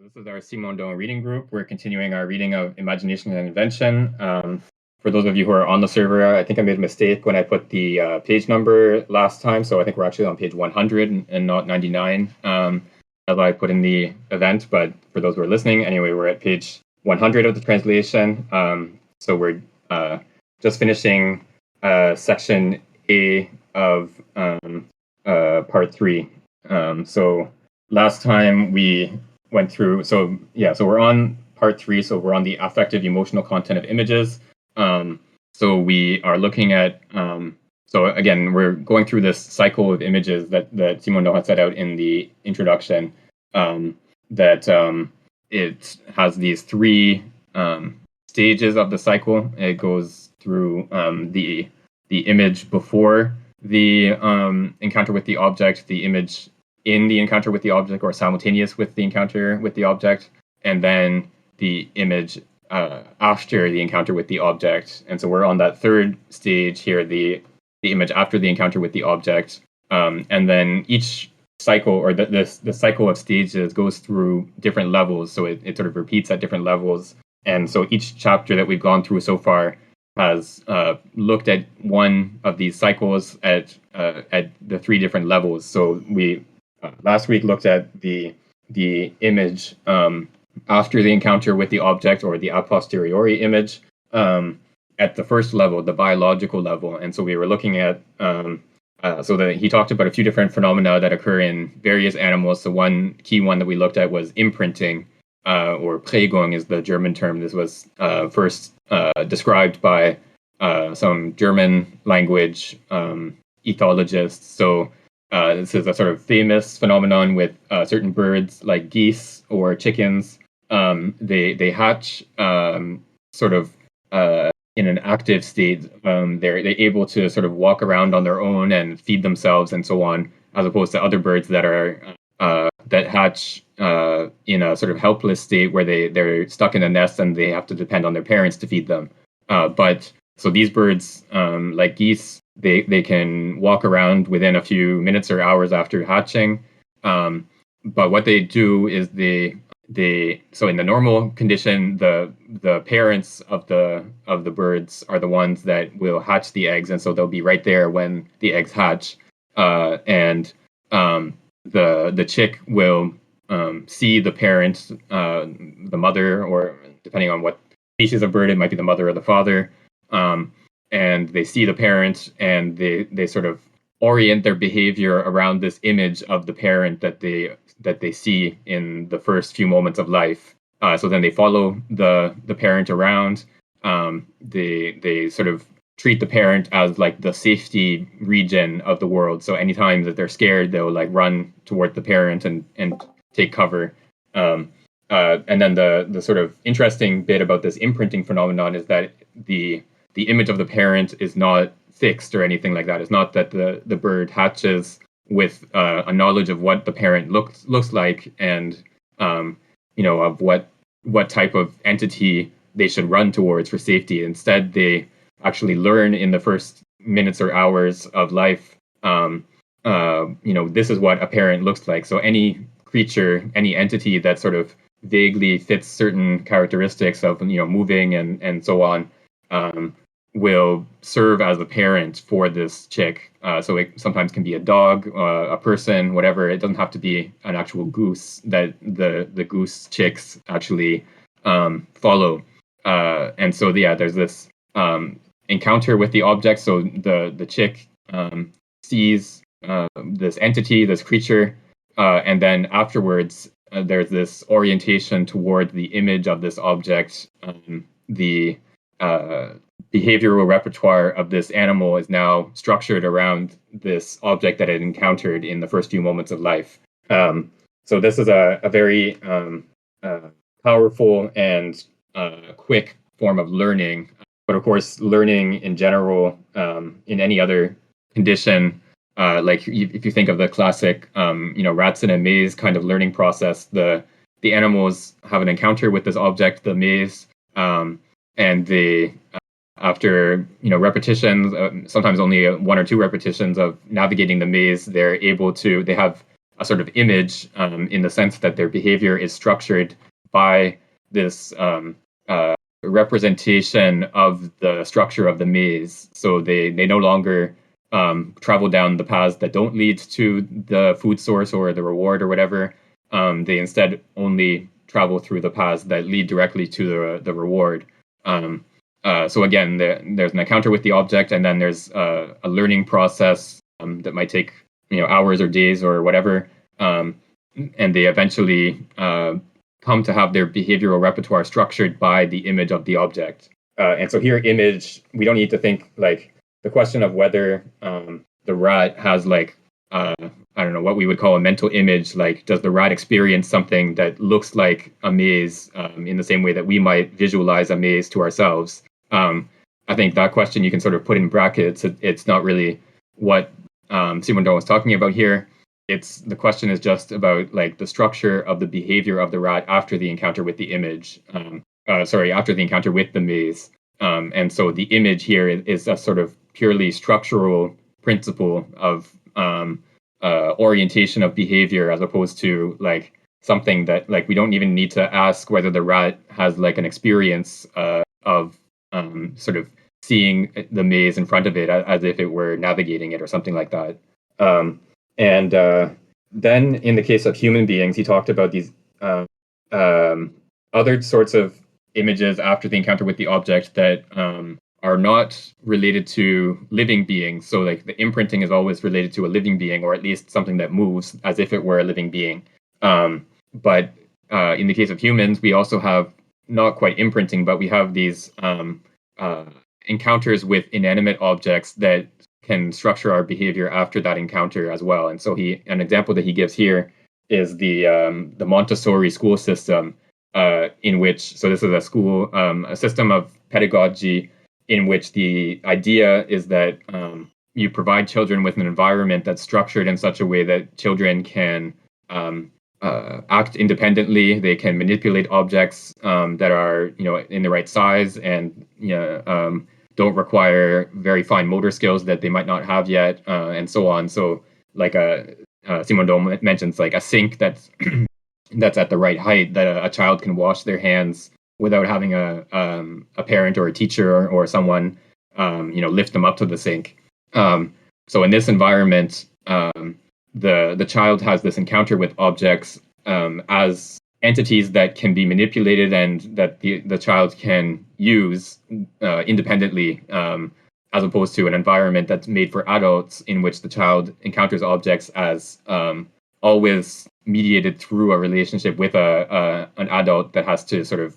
This is our Simondon reading group. We're continuing our reading of Imagination and Invention. For those of you who are on the server, I think I made a mistake when I put the page number last time, so I think we're actually on page 100 and not 99, as I put in the event, but for those who are listening, anyway, we're at page 100 of the translation. So we're just finishing section A of part 3. So last time we went through, so we're on part 3, so we're on the affective emotional content of images. So we are looking at, so again, we're going through this cycle of images that Simondon had set out in the introduction, that it has these 3 stages of the cycle. It goes through the image before the encounter with the object, the image in the encounter with the object or simultaneous with the encounter with the object, and then the image after the encounter with the object. And so we're on that 3rd stage here, the image after the encounter with the object. And then each cycle, or the cycle of stages, goes through different levels. So it sort of repeats at different levels. And so each chapter that we've gone through so far has looked at one of these cycles at the 3 different levels. So we last week looked at the image after the encounter with the object, or the a posteriori image, at the first level, the biological level. And so we were looking at, so that he talked about a few different phenomena that occur in various animals. So one key one that we looked at was imprinting, or Prägung is the German term. This was first described by some German language ethologists. So this is a sort of famous phenomenon with certain birds like geese or chickens. They hatch sort of in an active state. They're able to sort of walk around on their own and feed themselves and so on, as opposed to other birds that are that hatch in a sort of helpless state where they're stuck in a nest and they have to depend on their parents to feed them. But so these birds, like geese, they can walk around within a few minutes or hours after hatching. But what they do is so in the normal condition, the parents of the birds are the ones that will hatch the eggs, and so they'll be right there when the eggs hatch. And the chick will see the parent, the mother, or depending on what species of bird, it might be the mother or the father. And they see the parent, and they sort of orient their behavior around this image of the parent that they see in the first few moments of life. So then they follow the parent around. They sort of treat the parent as like the safety region of the world. So anytime that they're scared, they'll like run toward the parent and take cover. And then the sort of interesting bit about this imprinting phenomenon is that the image of the parent is not fixed or anything like that. It's not that the bird hatches with a knowledge of what the parent looks like, and of what type of entity they should run towards for safety. Instead, they actually learn in the first minutes or hours of life, this is what a parent looks like. So any creature, any entity that sort of vaguely fits certain characteristics of moving and so on, will serve as a parent for this chick. So it sometimes can be a dog, a person, whatever. It doesn't have to be an actual goose that the goose chicks actually follow. And so there's this encounter with the object. So the chick sees this entity, this creature, and then afterwards there's this orientation toward the image of this object. The behavioral repertoire of this animal is now structured around this object that it encountered in the first few moments of life. So this is a very powerful and quick form of learning. But of course, learning in general, in any other condition, like if you think of the classic, rats in a maze kind of learning process, the animals have an encounter with this object, the maze, and they after repetitions, sometimes only 1 or 2 repetitions of navigating the maze, they have a sort of image in the sense that their behavior is structured by this representation of the structure of the maze. So they no longer travel down the paths that don't lead to the food source or the reward or whatever. They instead only travel through the paths that lead directly to the reward. So again, there's an encounter with the object, and then there's a learning process that might take hours or days or whatever, and they eventually come to have their behavioral repertoire structured by the image of the object. And so here, image, we don't need to think like the question of whether the rat has like I don't know what we would call a mental image. Like, does the rat experience something that looks like a maze in the same way that we might visualize a maze to ourselves? I think that question you can sort of put in brackets. It's not really what Simondon was talking about here. The question is just about like the structure of the behavior of the rat after the encounter with the image. After the encounter with the maze. And so the image here is a sort of purely structural principle of orientation of behavior, as opposed to like something that like we don't even need to ask whether the rat has like an experience of sort of seeing the maze in front of it as if it were navigating it or something like that. And then in the case of human beings, he talked about these other sorts of images after the encounter with the object that are not related to living beings. So like the imprinting is always related to a living being, or at least something that moves as if it were a living being. But in the case of humans, we also have not quite imprinting, but we have these encounters with inanimate objects that can structure our behavior after that encounter as well. And so an example that he gives here is the Montessori school system, in which, so this is a system of pedagogy in which the idea is that you provide children with an environment that's structured in such a way that children can act independently. They can manipulate objects that are in the right size and don't require very fine motor skills that they might not have yet, and so on. So like Simondon mentions like a sink that's that's at the right height that a child can wash their hands without having a parent or a teacher or someone lift them up to the sink. So in this environment, the child has this encounter with objects as entities that can be manipulated and that the child can use independently, as opposed to an environment that's made for adults in which the child encounters objects as always mediated through a relationship with an adult that has to sort of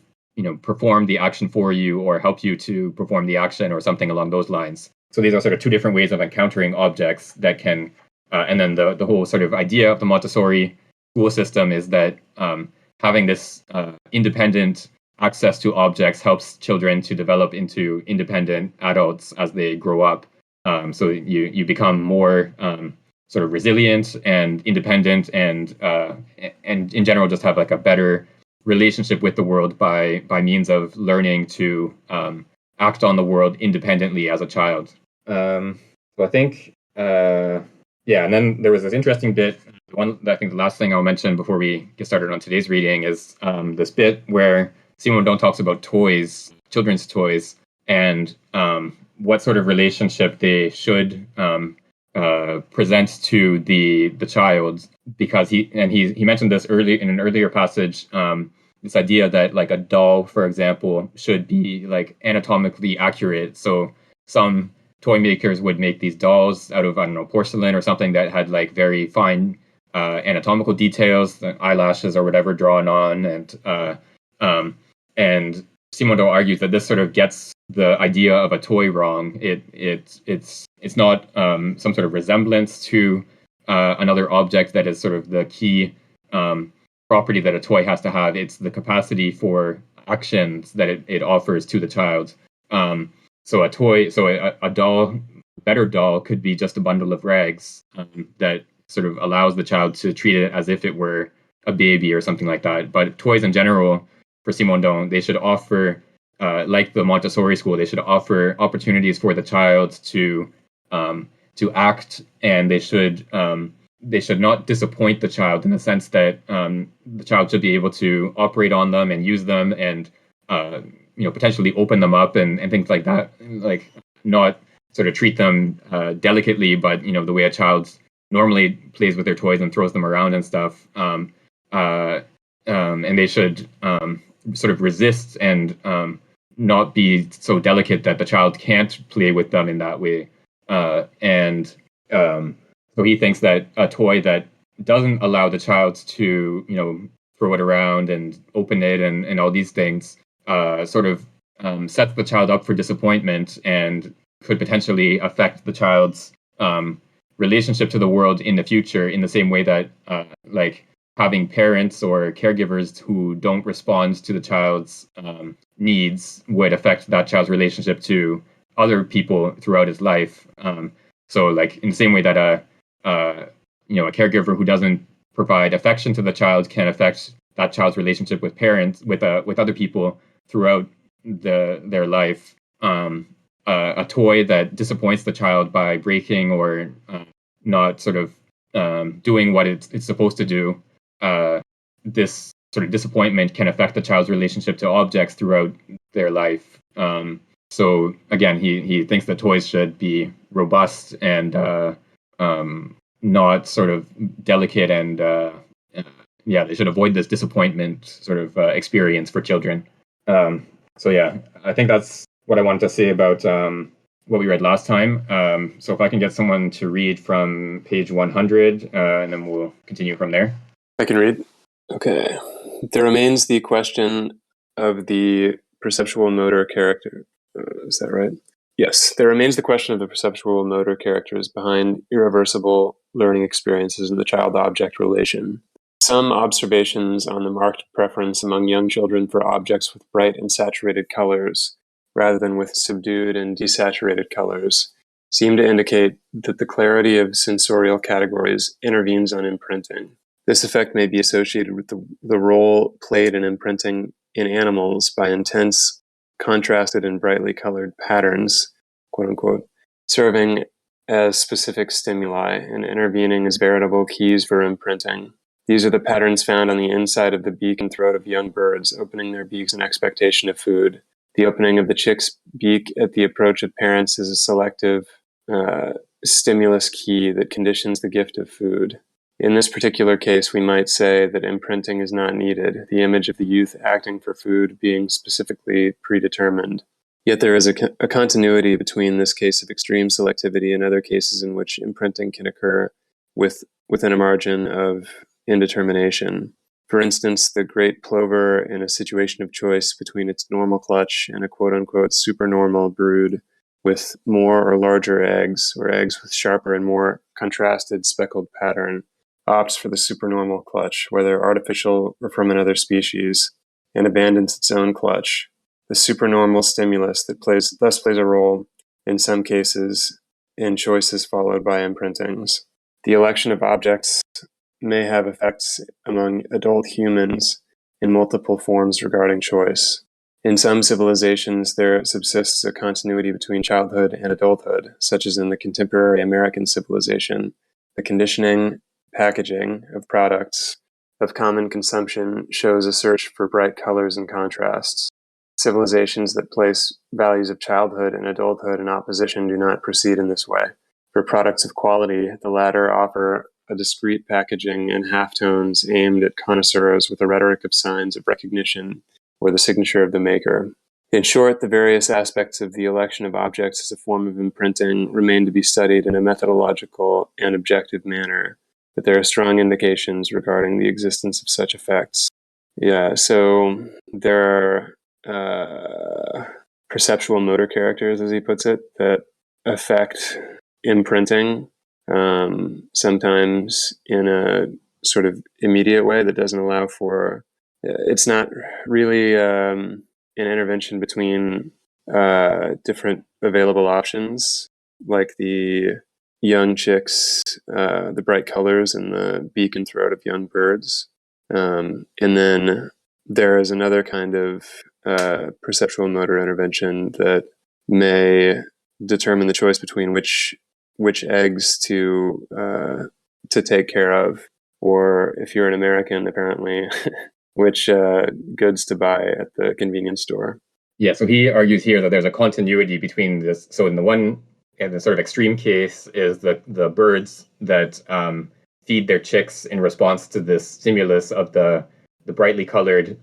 perform the action for you or help you to perform the action or something along those lines. So these are sort of two different ways of encountering objects that can, and then the whole sort of idea of the Montessori school system is that having this independent access to objects helps children to develop into independent adults as they grow up. So you become more sort of resilient and independent, and in general just have like a better relationship with the world by means of learning to act on the world independently as a child. So I think, and then there was this interesting bit. I think the last thing I'll mention before we get started on today's reading is this bit where Simondon talks about toys, children's toys, and what sort of relationship they should present to the child, because he mentioned this in an earlier passage, this idea that like a doll, for example, should be like anatomically accurate. So some toy makers would make these dolls out of, I don't know, porcelain or something that had like very fine anatomical details, eyelashes or whatever drawn on, and Simondon argues that this sort of gets the idea of a toy wrong. It's not some sort of resemblance to another object that is sort of the key property that a toy has to have. It's the capacity for actions that it offers to the child. So a doll, better doll, could be just a bundle of rags that sort of allows the child to treat it as if it were a baby or something like that. But toys in general, for Simondon, they should offer, like the Montessori school, they should offer opportunities for the child to act, and they should they should not disappoint the child in the sense that the child should be able to operate on them and use them and potentially open them up and things like that. Like not sort of treat them delicately, but the way a child normally plays with their toys and throws them around and stuff. And they should sort of resist and not be so delicate that the child can't play with them in that way. And so he thinks that a toy that doesn't allow the child to, throw it around and open it and all these things sort of sets the child up for disappointment and could potentially affect the child's relationship to the world in the future in the same way that like having parents or caregivers who don't respond to the child's needs would affect that child's relationship to other people throughout his life. So like in the same way that a caregiver who doesn't provide affection to the child can affect that child's relationship with parents, with other people throughout their life. A toy that disappoints the child by breaking or not sort of doing what it's supposed to do, this sort of disappointment can affect the child's relationship to objects throughout their life. So again, he thinks that toys should be robust and not sort of delicate, and they should avoid this disappointment sort of experience for children. So yeah, I think that's what I wanted to say about what we read last time. So if I can get someone to read from page 100, and then we'll continue from there. I can read. Okay. There remains the question of the perceptual motor character. Is that right? Yes. There remains the question of the perceptual motor characters behind irreversible learning experiences in the child-object relation. Some observations on the marked preference among young children for objects with bright and saturated colors, rather than with subdued and desaturated colors, seem to indicate that the clarity of sensorial categories intervenes on imprinting. This effect may be associated with the role played in imprinting in animals by intense, contrasted and brightly colored patterns, quote unquote, serving as specific stimuli and intervening as veritable keys for imprinting. These are the patterns found on the inside of the beak and throat of young birds, opening their beaks in expectation of food. The opening of the chick's beak at the approach of parents is a selective stimulus key that conditions the gift of food. In this particular case, we might say that imprinting is not needed, the image of the youth acting for food being specifically predetermined. Yet there is a continuity between this case of extreme selectivity and other cases in which imprinting can occur within a margin of indetermination. For instance, the great plover in a situation of choice between its normal clutch and a quote-unquote supernormal brood with more or larger eggs, or eggs with sharper and more contrasted speckled pattern, opts for the supernormal clutch, whether artificial or from another species, and abandons its own clutch. The supernormal stimulus that thus plays a role, in some cases, in choices followed by imprintings. The election of objects may have effects among adult humans in multiple forms regarding choice. In some civilizations, there subsists a continuity between childhood and adulthood, such as in the contemporary American civilization. The conditioning, packaging of products of common consumption shows a search for bright colors and contrasts. Civilizations that place values of childhood and adulthood in opposition do not proceed in this way. For products of quality, the latter offer a discrete packaging and halftones aimed at connoisseurs with a rhetoric of signs of recognition or the signature of the maker. In short, the various aspects of the election of objects as a form of imprinting remain to be studied in a methodological and objective manner, but there are strong indications regarding the existence of such effects. Yeah, so there are perceptual motor characters, as he puts it, that affect imprinting, sometimes in a sort of immediate way that doesn't allow for, it's not really an intervention between different available options, like the young chicks, the bright colors and the beak and throat of young birds. And then there is another kind of perceptual motor intervention that may determine the choice between which eggs to to take care of, or if you're an American, apparently, which goods to buy at the convenience store. Yeah, so he argues here that there's a continuity between this. So in the sort of extreme case is the birds that feed their chicks in response to this stimulus of the brightly colored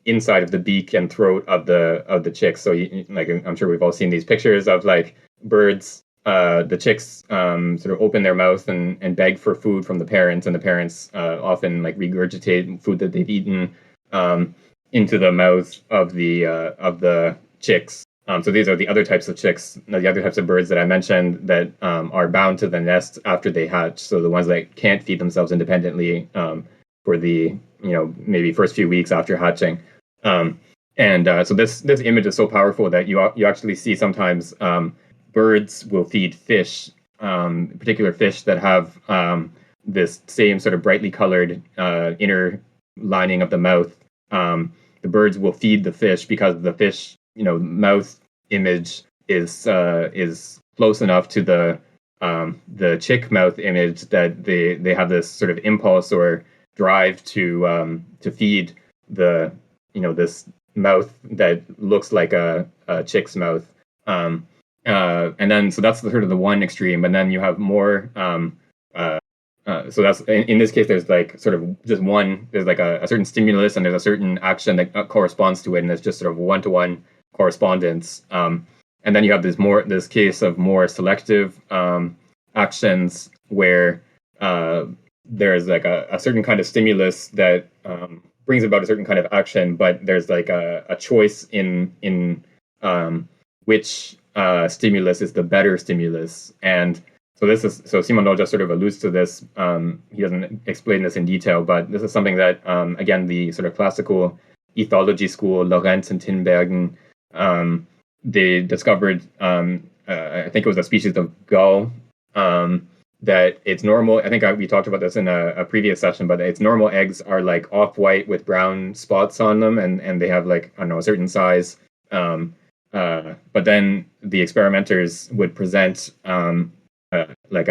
inside of the beak and throat of the chicks. So like I'm sure we've all seen these pictures of like birds. The chicks sort of open their mouth and beg for food from the parents, and the parents often like regurgitate food that they've eaten into the mouth of the chicks. So these are the other types of chicks, the other types of birds that I mentioned that are bound to the nest after they hatch. So the ones that can't feed themselves independently for the maybe first few weeks after hatching. So this image is so powerful that you actually see sometimes birds will feed fish, particular fish that have this same sort of brightly colored inner lining of the mouth. The birds will feed the fish because the fish, mouth image is close enough to the chick mouth image that they have this sort of impulse or drive to feed this mouth that looks like a chick's mouth. And then so that's sort of the one extreme, and then you have more. So that's in this case, there's like sort of just one. There's like a certain stimulus, and there's a certain action that corresponds to it, and it's just sort of one-to-one correspondence. And then you have this case of more selective actions where there's like a certain kind of stimulus that brings about a certain kind of action, but there's like a choice in which stimulus is the better stimulus. And so Simondon just sort of alludes to this. He doesn't explain this in detail, but this is something that, again, the sort of classical ethology school, Lorenz and Tinbergen, they discovered, I think it was a species of gull, that it's normal. I think we talked about this in a previous session, but its normal eggs are like off-white with brown spots on them, and they have like, I don't know, a certain size. But then the experimenters would present like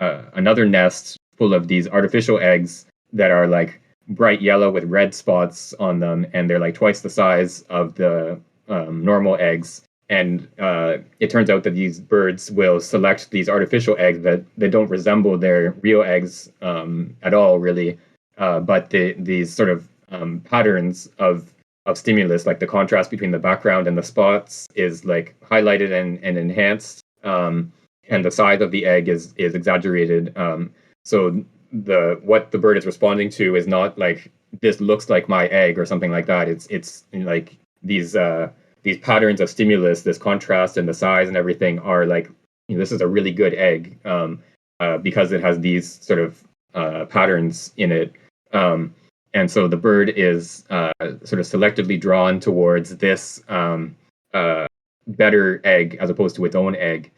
another nest full of these artificial eggs that are like bright yellow with red spots on them, and they're like twice the size of the normal eggs. And it turns out that these birds will select these artificial eggs that they don't resemble their real eggs at all, really. But these sort of patterns of stimulus, like the contrast between the background and the spots, is like highlighted and enhanced. And the size of the egg is exaggerated. So what the bird is responding to is not like, this looks like my egg or something like that. It's like these patterns of stimulus, this contrast and the size and everything are like, this is a really good egg because it has these sort of patterns in it. And so the bird is sort of selectively drawn towards this better egg as opposed to its own egg.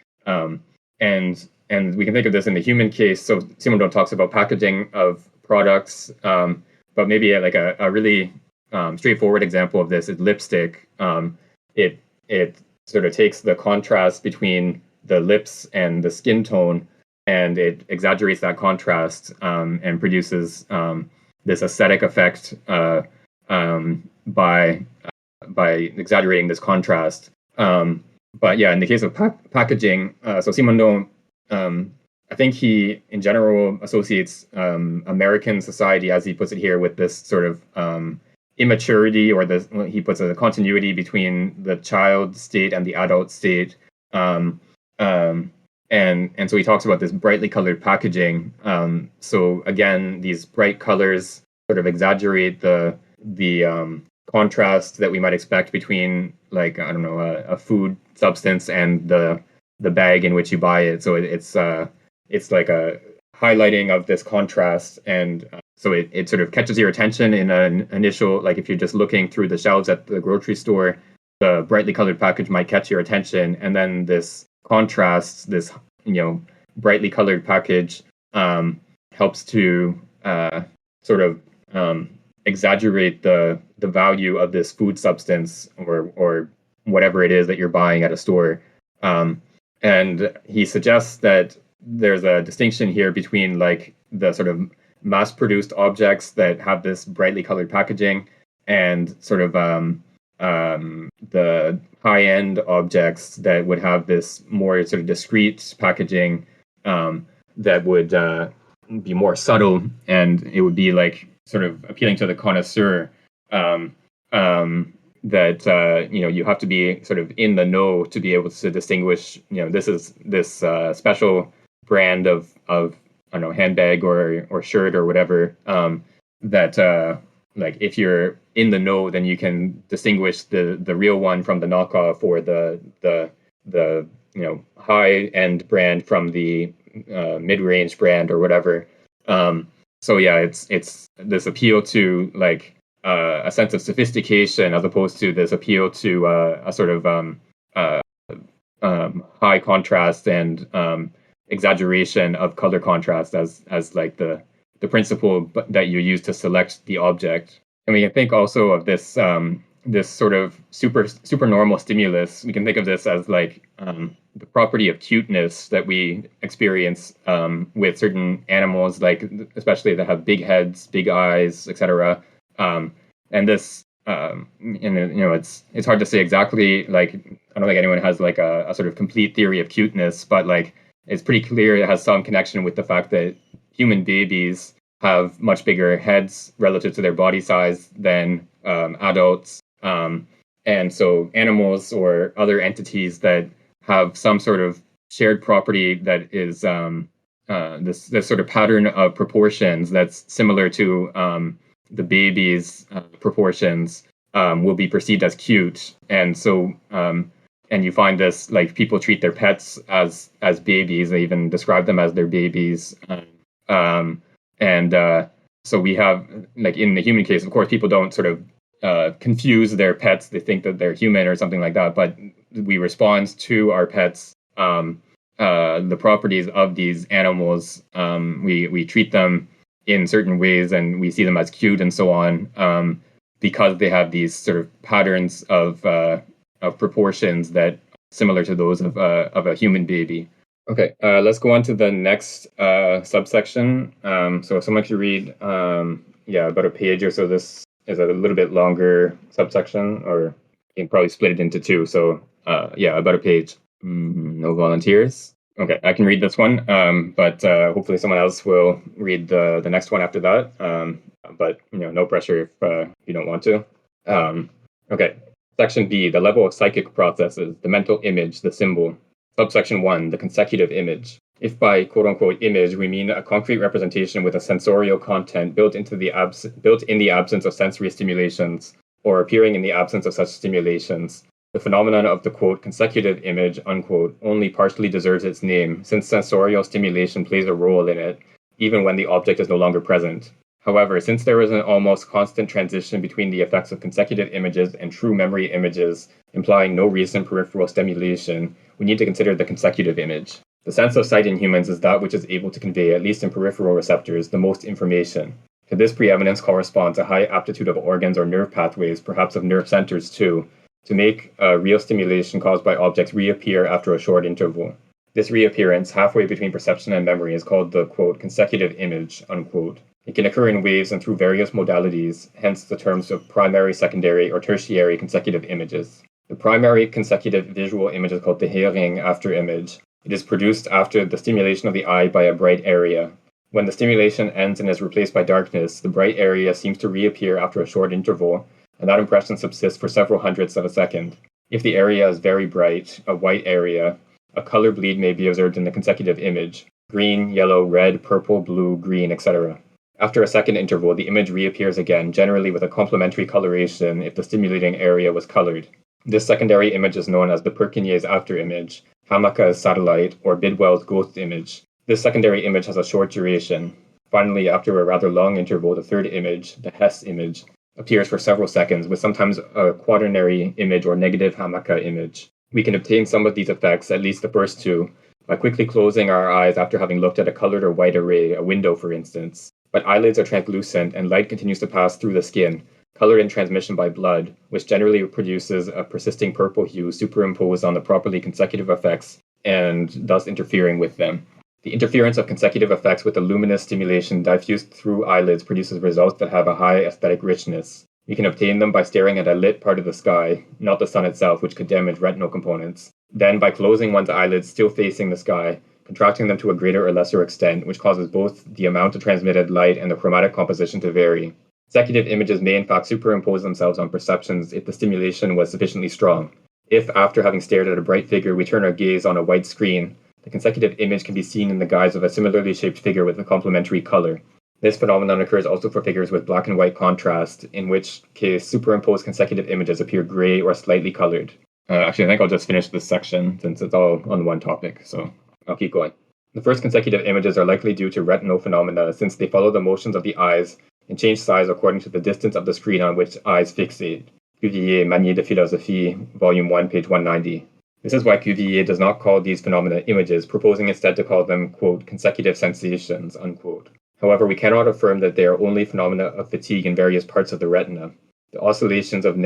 And we can think of this in the human case. So Simondon talks about packaging of products, but maybe like a really straightforward example of this is lipstick. It sort of takes the contrast between the lips and the skin tone, and it exaggerates that contrast and produces this aesthetic effect by exaggerating this contrast. But yeah, in the case of packaging, so Simondon, I think he in general associates American society, as he puts it here, with this sort of immaturity, or he puts a continuity between the child state and the adult state. And so he talks about this brightly colored packaging. So again, these bright colors sort of exaggerate the contrast that we might expect between, like, I don't know, a food substance and the bag in which you buy it. So it's like a highlighting of this contrast, and so it sort of catches your attention in an initial, like if you're just looking through the shelves at the grocery store, the brightly colored package might catch your attention, and then this contrast, this brightly colored package helps to sort of exaggerate the value of this food substance or whatever it is that you're buying at a store. And he suggests that there's a distinction here between like the sort of mass-produced objects that have this brightly colored packaging and sort of the high-end objects that would have this more sort of discrete packaging that would be more subtle, and it would be like sort of appealing to the connoisseur. That you have to be sort of in the know to be able to distinguish. This is this special brand of I don't know, handbag or shirt or whatever. That like if you're in the know, then you can distinguish the real one from the knockoff, or the high end brand from the mid range brand or whatever. So yeah, it's this appeal to like a sense of sophistication as opposed to this appeal to a sort of high contrast and exaggeration of color contrast as like the principle that you use to select the object. And we can think also of this this sort of super normal stimulus. We can think of this as like the property of cuteness that we experience with certain animals, like especially that have big heads, big eyes, etc. And this, it's hard to say exactly. Like, I don't think anyone has like a sort of complete theory of cuteness, but like it's pretty clear it has some connection with the fact that human babies have much bigger heads relative to their body size than adults. And so animals or other entities that have some sort of shared property that is this sort of pattern of proportions that's similar to the baby's proportions will be perceived as cute. And so and you find this, like, people treat their pets as babies. They even describe them as their babies. So we have, like, in the human case, of course, people don't sort of confuse their pets. They think that they're human or something like that, but we respond to our pets, the properties of these animals. We treat them in certain ways, and we see them as cute and so on, because they have these sort of patterns of proportions that similar to those of a human baby. Okay, let's go on to the next subsection. So if someone could read, about a page or so. This is a little bit longer subsection, or you can probably split it into two. So about a page. No volunteers. Okay, I can read this one, but hopefully someone else will read the next one after that. But no pressure if you don't want to. Okay, Section B, the level of psychic processes, the mental image, the symbol. Subsection 1, the consecutive image. If by quote-unquote image we mean a concrete representation with a sensorial content built in the absence of sensory stimulations, or appearing in the absence of such stimulations, the phenomenon of the quote consecutive image unquote only partially deserves its name, since sensorial stimulation plays a role in it, even when the object is no longer present. However, since there is an almost constant transition between the effects of consecutive images and true memory images, implying no recent peripheral stimulation, we need to consider the consecutive image. The sense of sight in humans is that which is able to convey, at least in peripheral receptors, the most information. To this preeminence corresponds a high aptitude of organs or nerve pathways, perhaps of nerve centers too, to make real stimulation caused by objects reappear after a short interval. This reappearance, halfway between perception and memory, is called the quote consecutive image unquote. It can occur in waves and through various modalities, hence the terms of primary, secondary, or tertiary consecutive images. The primary consecutive visual image is called the Hering after image. It is produced after the stimulation of the eye by a bright area. When the stimulation ends and is replaced by darkness, the bright area seems to reappear after a short interval, and that impression subsists for several hundredths of a second. If the area is very bright, a white area, a color bleed may be observed in the consecutive image: green, yellow, red, purple, blue, green, etc. After a second interval, the image reappears again, generally with a complementary coloration if the stimulating area was colored. This secondary image is known as the Purkinje's afterimage, Hamaka's satellite, or Bidwell's ghost image. This secondary image has a short duration. Finally, after a rather long interval, the third image, the Hess image, appears for several seconds, with sometimes a quaternary image or negative Hamaka image. We can obtain some of these effects, at least the first two, by quickly closing our eyes after having looked at a colored or white array, a window for instance. But eyelids are translucent and light continues to pass through the skin, colored in transmission by blood, which generally produces a persisting purple hue superimposed on the properly consecutive effects and thus interfering with them. The interference of consecutive effects with the luminous stimulation diffused through eyelids produces results that have a high aesthetic richness. We can obtain them by staring at a lit part of the sky, not the sun itself, which could damage retinal components. Then, by closing one's eyelids still facing the sky, contracting them to a greater or lesser extent, which causes both the amount of transmitted light and the chromatic composition to vary. Consecutive images may in fact superimpose themselves on perceptions if the stimulation was sufficiently strong. If, after having stared at a bright figure, we turn our gaze on a white screen, the consecutive image can be seen in the guise of a similarly shaped figure with a complementary color. This phenomenon occurs also for figures with black and white contrast, in which case superimposed consecutive images appear gray or slightly colored. Actually, I think I'll just finish this section since it's all on one topic, so I'll keep going. The first consecutive images are likely due to retinal phenomena since they follow the motions of the eyes and change size according to the distance of the screen on which eyes fixate. Cuvier, Manier de Philosophie, Volume 1, page 190. This is why Cuvier does not call these phenomena images, proposing instead to call them, quote, consecutive sensations, unquote. However, we cannot affirm that they are only phenomena of fatigue in various parts of the retina. The oscillations of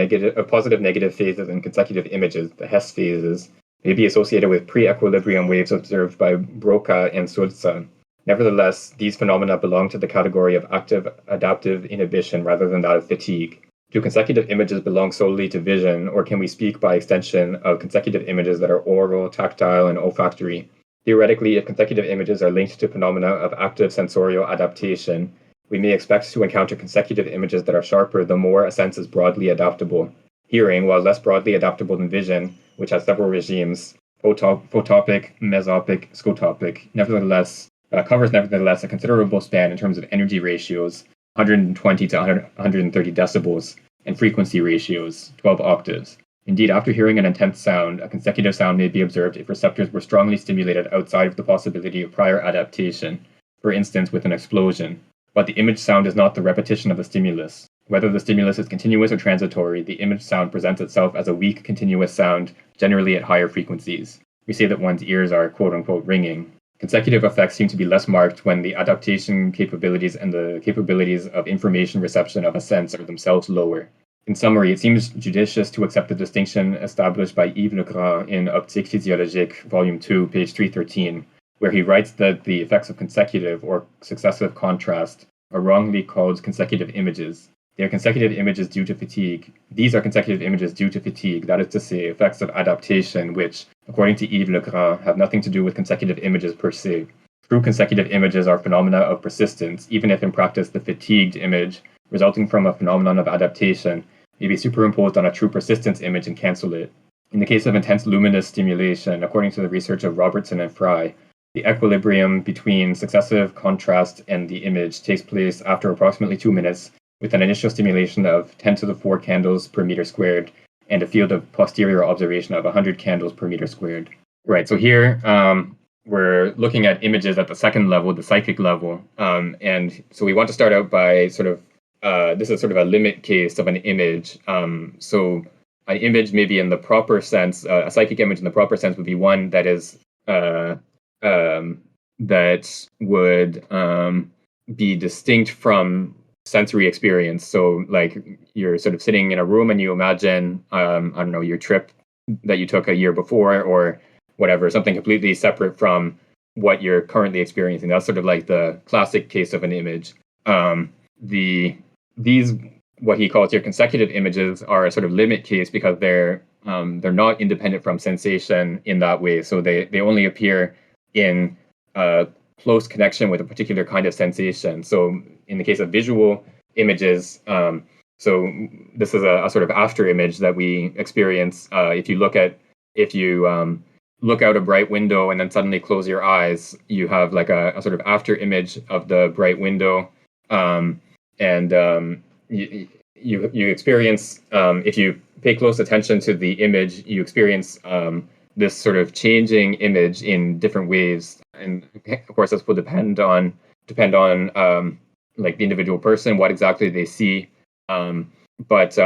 positive-negative phases in consecutive images, the Hess phases, may be associated with pre-equilibrium waves observed by Broca and Sulza. Nevertheless, these phenomena belong to the category of active adaptive inhibition rather than that of fatigue. Do consecutive images belong solely to vision, or can we speak by extension of consecutive images that are oral, tactile, and olfactory? Theoretically, if consecutive images are linked to phenomena of active sensorial adaptation, we may expect to encounter consecutive images that are sharper the more a sense is broadly adaptable. Hearing, while less broadly adaptable than vision, which has several regimes, photopic, mesopic, scotopic, covers nevertheless a considerable span in terms of energy ratios, 120 to 130 decibels, and frequency ratios, 12 octaves. Indeed, after hearing an intense sound, a consecutive sound may be observed if receptors were strongly stimulated outside of the possibility of prior adaptation, for instance with an explosion. But the image sound is not the repetition of the stimulus. Whether the stimulus is continuous or transitory, the image sound presents itself as a weak, continuous sound, generally at higher frequencies. We say that one's ears are quote-unquote ringing. Consecutive effects seem to be less marked when the adaptation capabilities and the capabilities of information reception of a sense are themselves lower. In summary, it seems judicious to accept the distinction established by Yves Legrand in Optique Physiologique, Volume 2, page 313, where he writes that the effects of consecutive or successive contrast are wrongly called consecutive images. They are consecutive images due to fatigue. These are consecutive images due to fatigue, that is to say, effects of adaptation, which, according to Yves Legrand, have nothing to do with consecutive images per se. True consecutive images are phenomena of persistence, even if in practice the fatigued image, resulting from a phenomenon of adaptation, may be superimposed on a true persistence image and cancel it. In the case of intense luminous stimulation, according to the research of Robertson and Fry, the equilibrium between successive contrast and the image takes place after approximately 2 minutes, with an initial stimulation of 10 to the 4 candles per meter squared and a field of posterior observation of 100 candles per meter squared. Right, so here we're looking at images at the second level, the psychic level. And so we want to start out by this is sort of a limit case of an image. So an image maybe in the proper sense, a psychic image in the proper sense would be one that is that would be distinct from sensory experience. So like you're sort of sitting in a room and you imagine, I don't know, your trip that you took a year before or whatever, something completely separate from what you're currently experiencing. That's sort of like the classic case of an image. These, what he calls your consecutive images, are a sort of limit case because they're not independent from sensation in that way. So they only appear in close connection with a particular kind of sensation. So in the case of visual images, so this is a sort of after image that we experience. If you look out a bright window and then suddenly close your eyes, you have like a sort of after image of the bright window, you experience, if you pay close attention to the image, you experience this sort of changing image in different ways, and of course this will depend on like the individual person, what exactly they see. But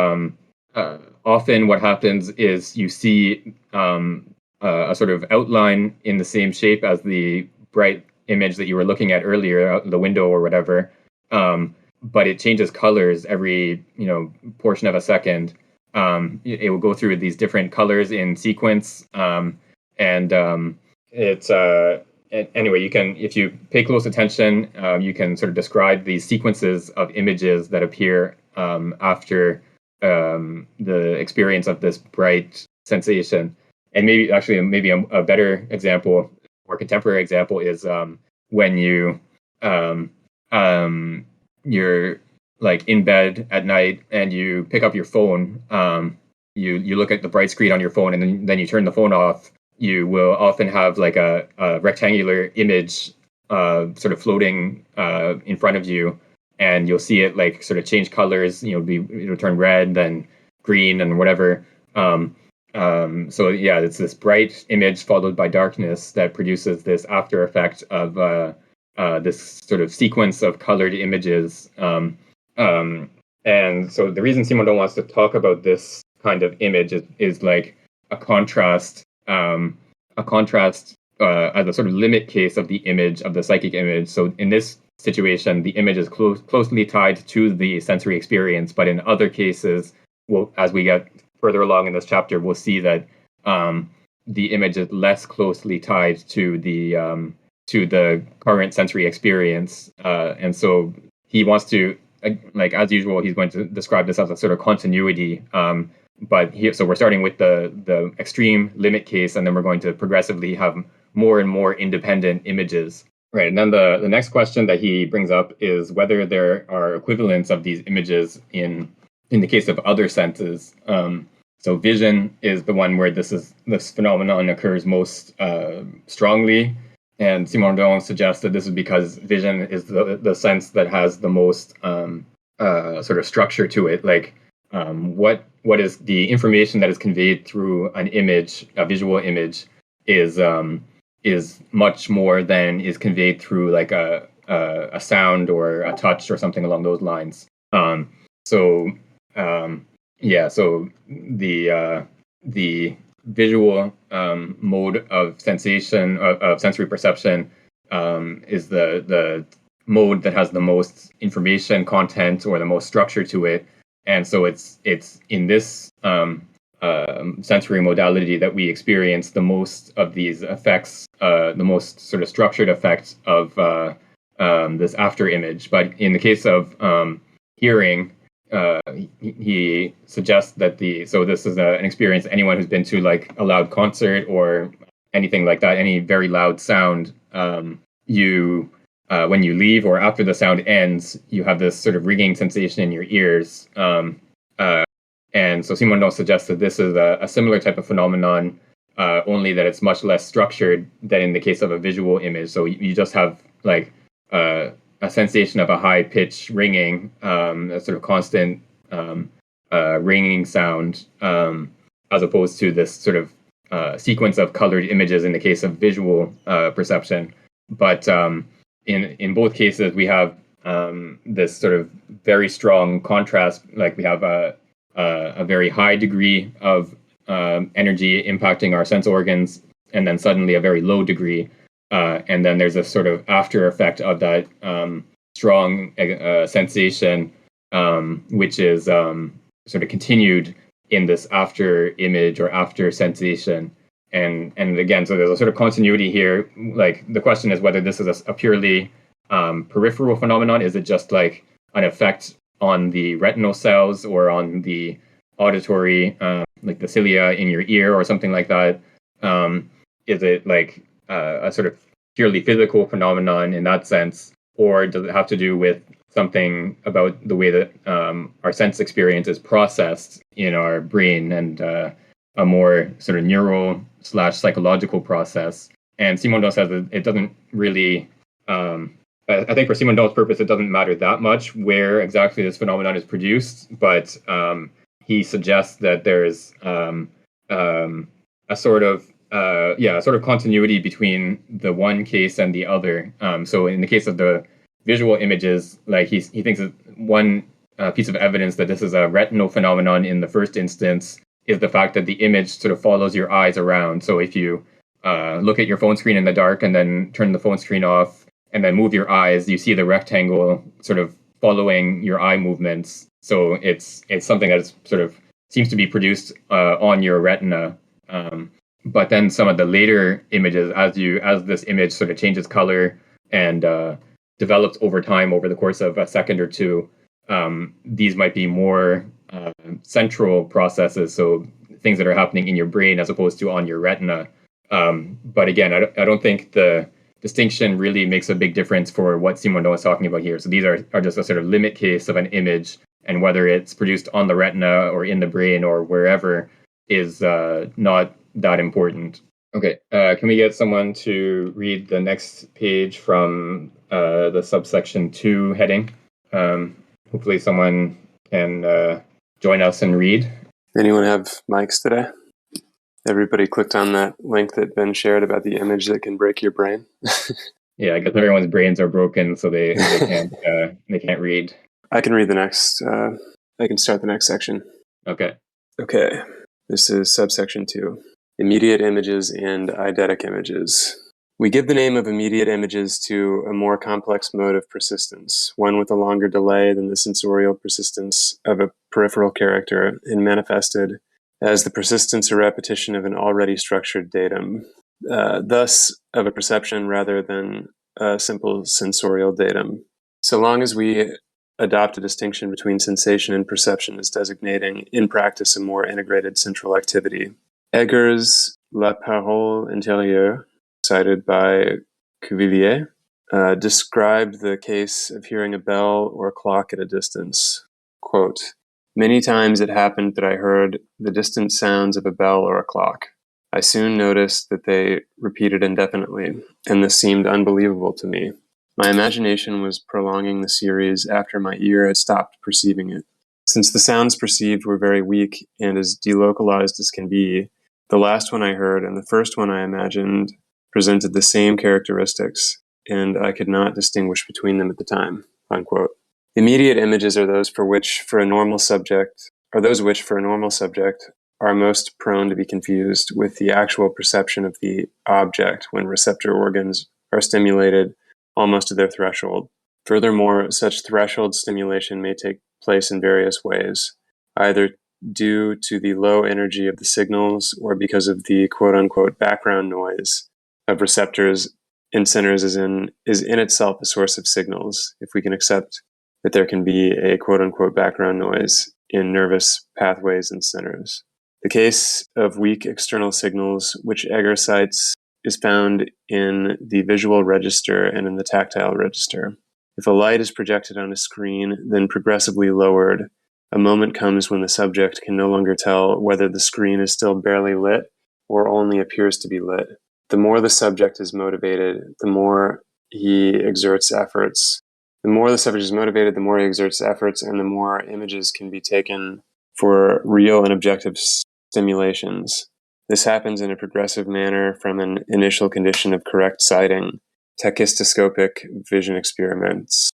often what happens is you see a sort of outline in the same shape as the bright image that you were looking at earlier, out the window or whatever. But it changes colors every portion of a second. It will go through these different colors in sequence, and anyway, you can, if you pay close attention, you can sort of describe these sequences of images that appear after the experience of this bright sensation. And maybe a better example, more contemporary example, is when you're like in bed at night and you pick up your phone. You look at the bright screen on your phone, and then you turn the phone off. You will often have like a rectangular image sort of floating in front of you, and you'll see it like sort of change colors. It'll turn red, then green, and whatever. So yeah, it's this bright image followed by darkness that produces this after effect of this sort of sequence of colored images. And so the reason Simondon wants to talk about this kind of image is like a contrast as a sort of limit case of the image, of the psychic image. So in this situation, the image is closely tied to the sensory experience, but in other cases, as we get further along in this chapter, we'll see that the image is less closely tied to the current sensory experience, and so he wants to, like as usual, he's going to describe this as a sort of continuity. So we're starting with the extreme limit case, and then we're going to progressively have more and more independent images. Right, and then the next question that he brings up is whether there are equivalents of these images in the case of other senses. So vision is the one where this phenomenon occurs most strongly, and Simondon suggests that this is because vision is the sense that has the most sort of structure to it. Like what is the information that is conveyed through an image, a visual image, is much more than is conveyed through like a sound or a touch or something along those lines. So the visual mode of sensation of sensory perception is the mode that has the most information content or the most structure to it, and so it's in this sensory modality that we experience the most of these effects, the most sort of structured effects of this after image. But in the case of hearing, he suggests that this is an experience anyone who's been to like a loud concert or anything like that, any very loud sound, when you leave or after the sound ends, you have this sort of ringing sensation in your ears. And so Simondon suggests that this is a similar type of phenomenon, only that it's much less structured than in the case of a visual image. So you just have like a sensation of a high pitch ringing, a sort of constant ringing sound, as opposed to this sort of sequence of colored images in the case of visual perception. But in both cases, we have this sort of very strong contrast. Like we have a very high degree of energy impacting our sense organs, and then suddenly a very low degree. And then there's a sort of after effect of that strong sensation, which is sort of continued in this after image or after sensation. And again, so there's a sort of continuity here. Like the question is whether this is a purely peripheral phenomenon. Is it just like an effect on the retinal cells or on the auditory, like the cilia in your ear or something like that? Is it like a sort of purely physical phenomenon in that sense, or does it have to do with something about the way that our sense experience is processed in our brain, and a more sort of neural / psychological process? And Simondon says that it doesn't really, I think for Simondon's purpose, it doesn't matter that much where exactly this phenomenon is produced, but he suggests that there's a sort of continuity between the one case and the other. So in the case of the visual images, like he thinks that one piece of evidence that this is a retinal phenomenon in the first instance is the fact that the image sort of follows your eyes around. So if you look at your phone screen in the dark and then turn the phone screen off and then move your eyes, you see the rectangle sort of following your eye movements. So it's something that is sort of seems to be produced on your retina. But then some of the later images, as this image sort of changes color and develops over time over the course of a second or two, these might be more central processes, so things that are happening in your brain as opposed to on your retina. But again, I don't think the distinction really makes a big difference for what Simondon is talking about here. So these are just a sort of limit case of an image, and whether it's produced on the retina or in the brain or wherever is not that important. Okay, can we get someone to read the next page from the subsection 2 heading? Hopefully someone can join us and read. Anyone have mics today? Everybody clicked on that link that Ben shared about the image that can break your brain. Yeah, I guess everyone's brains are broken, so they can't read. I can read the next. I can start the next section. Okay. Okay. This is subsection 2. Immediate images and eidetic images. We give the name of immediate images to a more complex mode of persistence, one with a longer delay than the sensorial persistence of a peripheral character, and manifested as the persistence or repetition of an already structured datum, thus of a perception rather than a simple sensorial datum. So long as we adopt a distinction between sensation and perception as designating, in practice, a more integrated central activity. Egger's La Parole Intérieure, cited by Cuvillier, described the case of hearing a bell or a clock at a distance. Quote, "Many times it happened that I heard the distant sounds of a bell or a clock. I soon noticed that they repeated indefinitely, and this seemed unbelievable to me. My imagination was prolonging the series after my ear had stopped perceiving it. Since the sounds perceived were very weak and as delocalized as can be, the last one I heard and the first one I imagined presented the same characteristics, and I could not distinguish between them at the time." Unquote. Immediate images are those which for a normal subject are most prone to be confused with the actual perception of the object when receptor organs are stimulated almost to their threshold. Furthermore, such threshold stimulation may take place in various ways, either due to the low energy of the signals or because of the quote-unquote background noise of receptors in centers is in itself a source of signals, if we can accept that there can be a quote-unquote background noise in nervous pathways and centers. The case of weak external signals, which Egger cites, is found in the visual register and in the tactile register. If a light is projected on a screen, then progressively lowered, a moment comes when the subject can no longer tell whether the screen is still barely lit or only appears to be lit. The more the subject is motivated, the more he exerts efforts. The more the subject is motivated, the more he exerts efforts, and the more images can be taken for real and objective stimulations. This happens in a progressive manner from an initial condition of correct sighting, tachistoscopic vision experiments.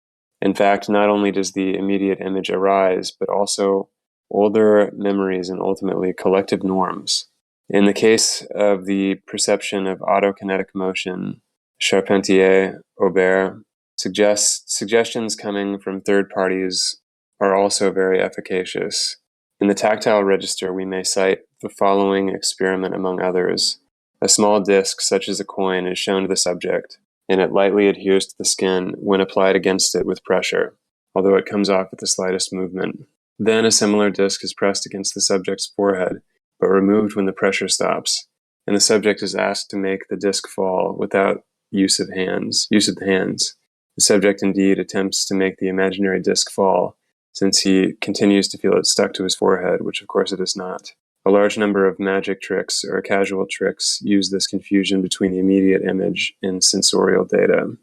In fact, not only does the immediate image arise, but also older memories and ultimately collective norms. In the case of the perception of autokinetic motion, Charpentier, Aubert, suggestions coming from third parties are also very efficacious. In the tactile register, we may cite the following experiment among others. A small disc, such as a coin, is shown to the subject, and it lightly adheres to the skin when applied against it with pressure, although it comes off at the slightest movement. Then a similar disc is pressed against the subject's forehead, but removed when the pressure stops, and the subject is asked to make the disc fall without use of the hands. The subject indeed attempts to make the imaginary disc fall, since he continues to feel it stuck to his forehead, which of course it is not. A large number of magic tricks or casual tricks use this confusion between the immediate image and sensorial data.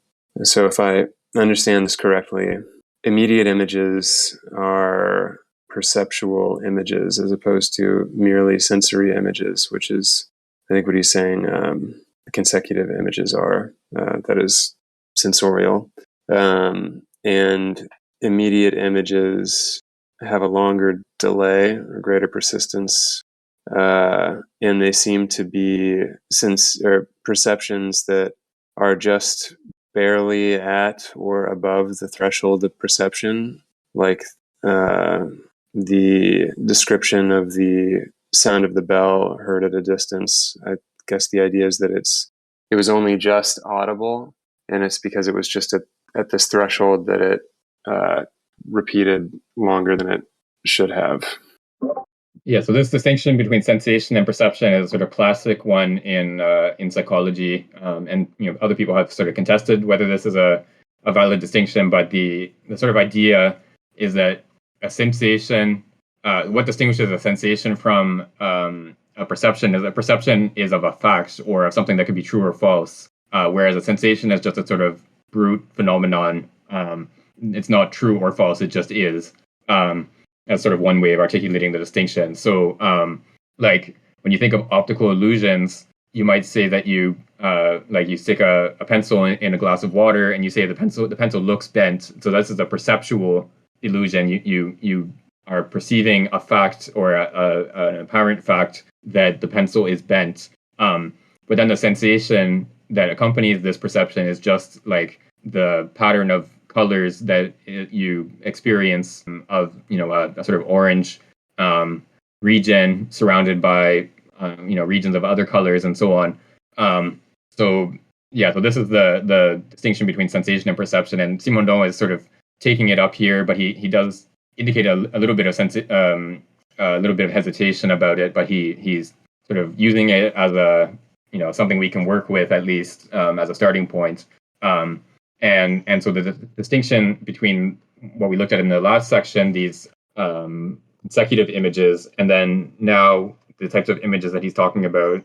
So if I understand this correctly, immediate images are perceptual images as opposed to merely sensory images, which is, I think, what he's saying consecutive images are, that is sensorial. And immediate images have a longer delay or greater persistence, and they seem to be perceptions that are just barely at or above the threshold of perception, like the description of the sound of the bell heard at a distance. I guess the idea is that it was only just audible, and it's because it was just at this threshold that it repeated longer than it should have. Yeah, so this distinction between sensation and perception is sort of classic one in psychology, and other people have sort of contested whether this is a valid distinction. But the sort of idea is that a sensation, what distinguishes a sensation from a perception is of a fact or of something that could be true or false, whereas a sensation is just a sort of brute phenomenon. It's not true or false; it just is. As sort of one way of articulating the distinction. So, like when you think of optical illusions, you might say that you stick a pencil in a glass of water, and you say the pencil looks bent. So this is a perceptual illusion. You are perceiving a fact or an apparent fact that the pencil is bent. But then the sensation that accompanies this perception is just like the pattern of colors that you experience of a sort of orange region surrounded by regions of other colors and so on. So this is the distinction between sensation and perception, and Simondon is sort of taking it up here, but he does indicate a little bit of a little bit of hesitation about it, but he's sort of using it as a something we can work with, at least as a starting point. And so the distinction between what we looked at in the last section, these consecutive images, and then now the types of images that he's talking about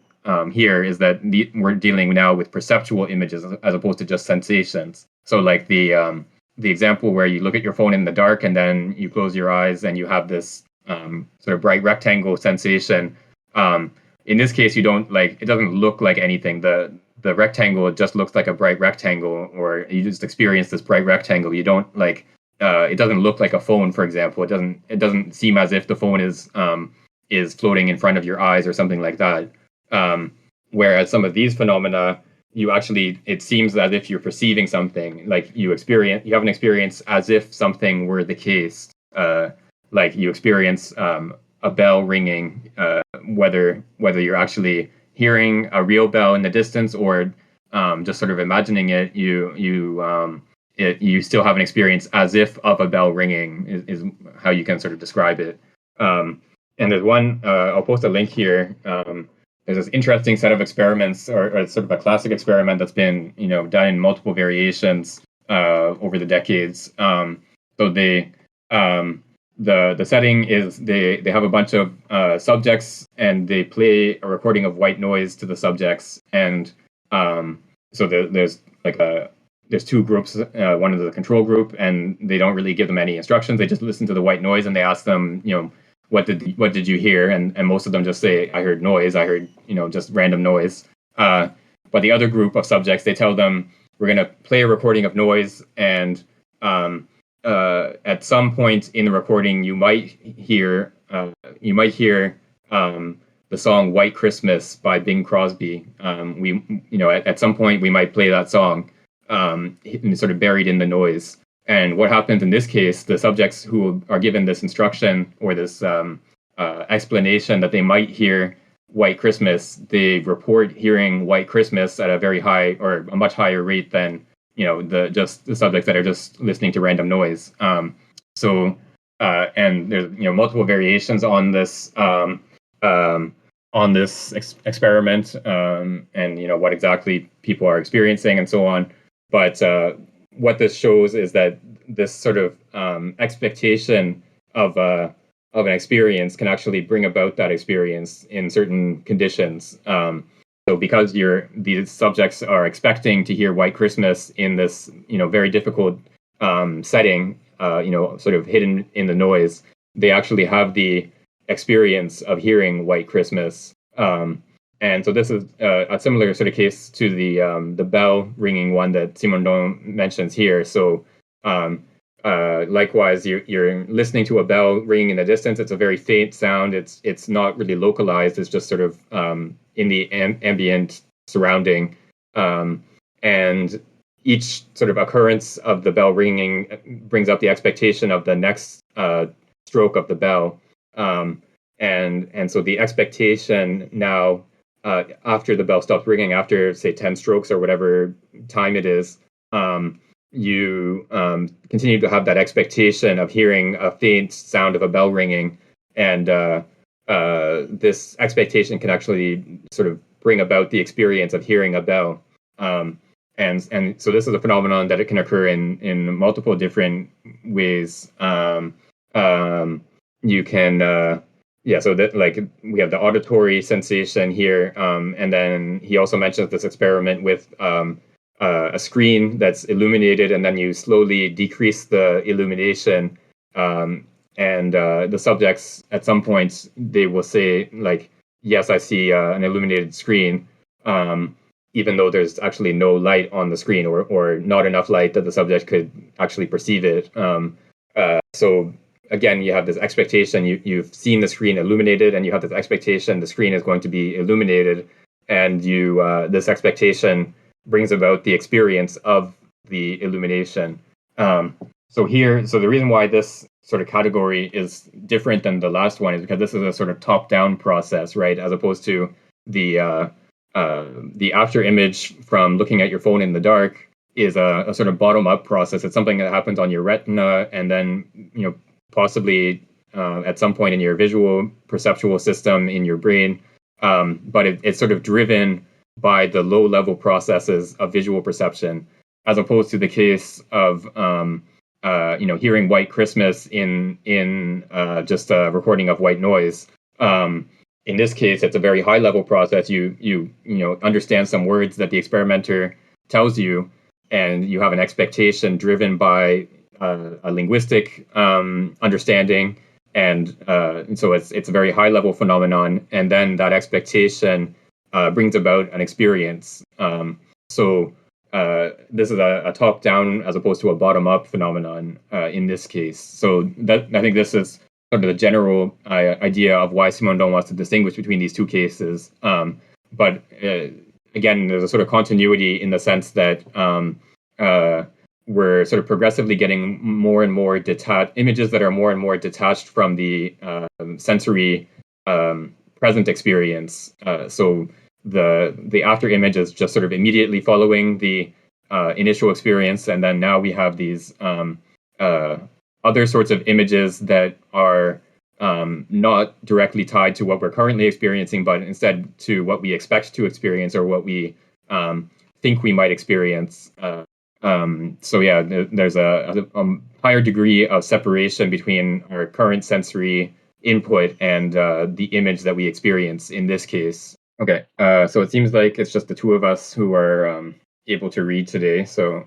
here is that we're dealing now with perceptual images as opposed to just sensations. So like the example where you look at your phone in the dark and then you close your eyes and you have this sort of bright rectangle sensation. In this case, it doesn't look like anything. The rectangle just looks like a bright rectangle, or you just experience this bright rectangle. You don't it doesn't look like a phone, for example. It doesn't seem as if the phone is floating in front of your eyes or something like that. Whereas some of these phenomena, it seems as if you're perceiving something, like you have an experience as if something were the case. Like you experience a bell ringing, whether you're actually hearing a real bell in the distance or just sort of imagining it, you still have an experience as if of a bell ringing is how you can sort of describe it. And there's one, I'll post a link here. There's this interesting set of experiments, or sort of a classic experiment that's been done in multiple variations over the decades. So the setting is they have a bunch of subjects and they play a recording of white noise to the subjects, and so there's two groups. One is the control group, and they don't really give them any instructions. They just listen to the white noise and they ask them, what did you hear? And most of them just say, I heard noise. I heard just random noise. But the other group of subjects, they tell them, we're going to play a recording of noise, and at some point in the recording, you might hear the song "White Christmas" by Bing Crosby. At some point we might play that song, sort of buried in the noise. And what happens in this case, the subjects who are given this instruction or this explanation that they might hear "White Christmas," they report hearing "White Christmas" at a very high or a much higher rate than the subjects that are just listening to random noise. And there's multiple variations on this experiment, and what exactly people are experiencing and so on. But what this shows is that this sort of expectation of an experience can actually bring about that experience in certain conditions. So because these subjects are expecting to hear "White Christmas" in this, very difficult setting, sort of hidden in the noise, they actually have the experience of hearing "White Christmas." And so this is a similar sort of case to the bell ringing one that Simondon mentions here. So likewise, you're listening to a bell ringing in the distance. It's a very faint sound. It's not really localized. It's just sort of in the ambient surrounding. And each sort of occurrence of the bell ringing brings up the expectation of the next stroke of the bell. And so the expectation now after the bell stops ringing, after say 10 strokes or whatever time it is, you continue to have that expectation of hearing a faint sound of a bell ringing, and this expectation can actually sort of bring about the experience of hearing a bell. And so this is a phenomenon that it can occur in multiple different ways. You can so that, like, we have the auditory sensation here, and then he also mentions this experiment with a screen that's illuminated, and then you slowly decrease the illumination, and the subjects at some points they will say, like, yes, I see an illuminated screen, even though there's actually no light on the screen, or not enough light that the subject could actually perceive it. So again, you have this expectation, you've seen the screen illuminated, and you have this expectation the screen is going to be illuminated, and this expectation brings about the experience of the illumination. So the reason why this sort of category is different than the last one is because this is a sort of top-down process, right? As opposed to the after image from looking at your phone in the dark is a sort of bottom-up process. It's something that happens on your retina, and then possibly at some point in your visual perceptual system in your brain, but it's sort of driven by the low-level processes of visual perception, as opposed to the case of hearing White Christmas in just a recording of white noise. In this case, it's a very high-level process. You understand some words that the experimenter tells you, and you have an expectation driven by a linguistic understanding, and so it's a very high-level phenomenon. And then that expectation brings about an experience. So this is a top-down as opposed to a bottom-up phenomenon in this case. So I think this is sort of the general idea of why Simondon wants to distinguish between these two cases. But again, there's a sort of continuity in the sense that we're sort of progressively getting more and more images that are more and more detached from the sensory present experience. So the after image is just sort of immediately following the initial experience, and then now we have these other sorts of images that are not directly tied to what we're currently experiencing, but instead to what we expect to experience, or what we think we might experience. So yeah, there's a higher degree of separation between our current sensory input and the image that we experience in this case. Okay, so it seems like it's just the two of us who are able to read today. So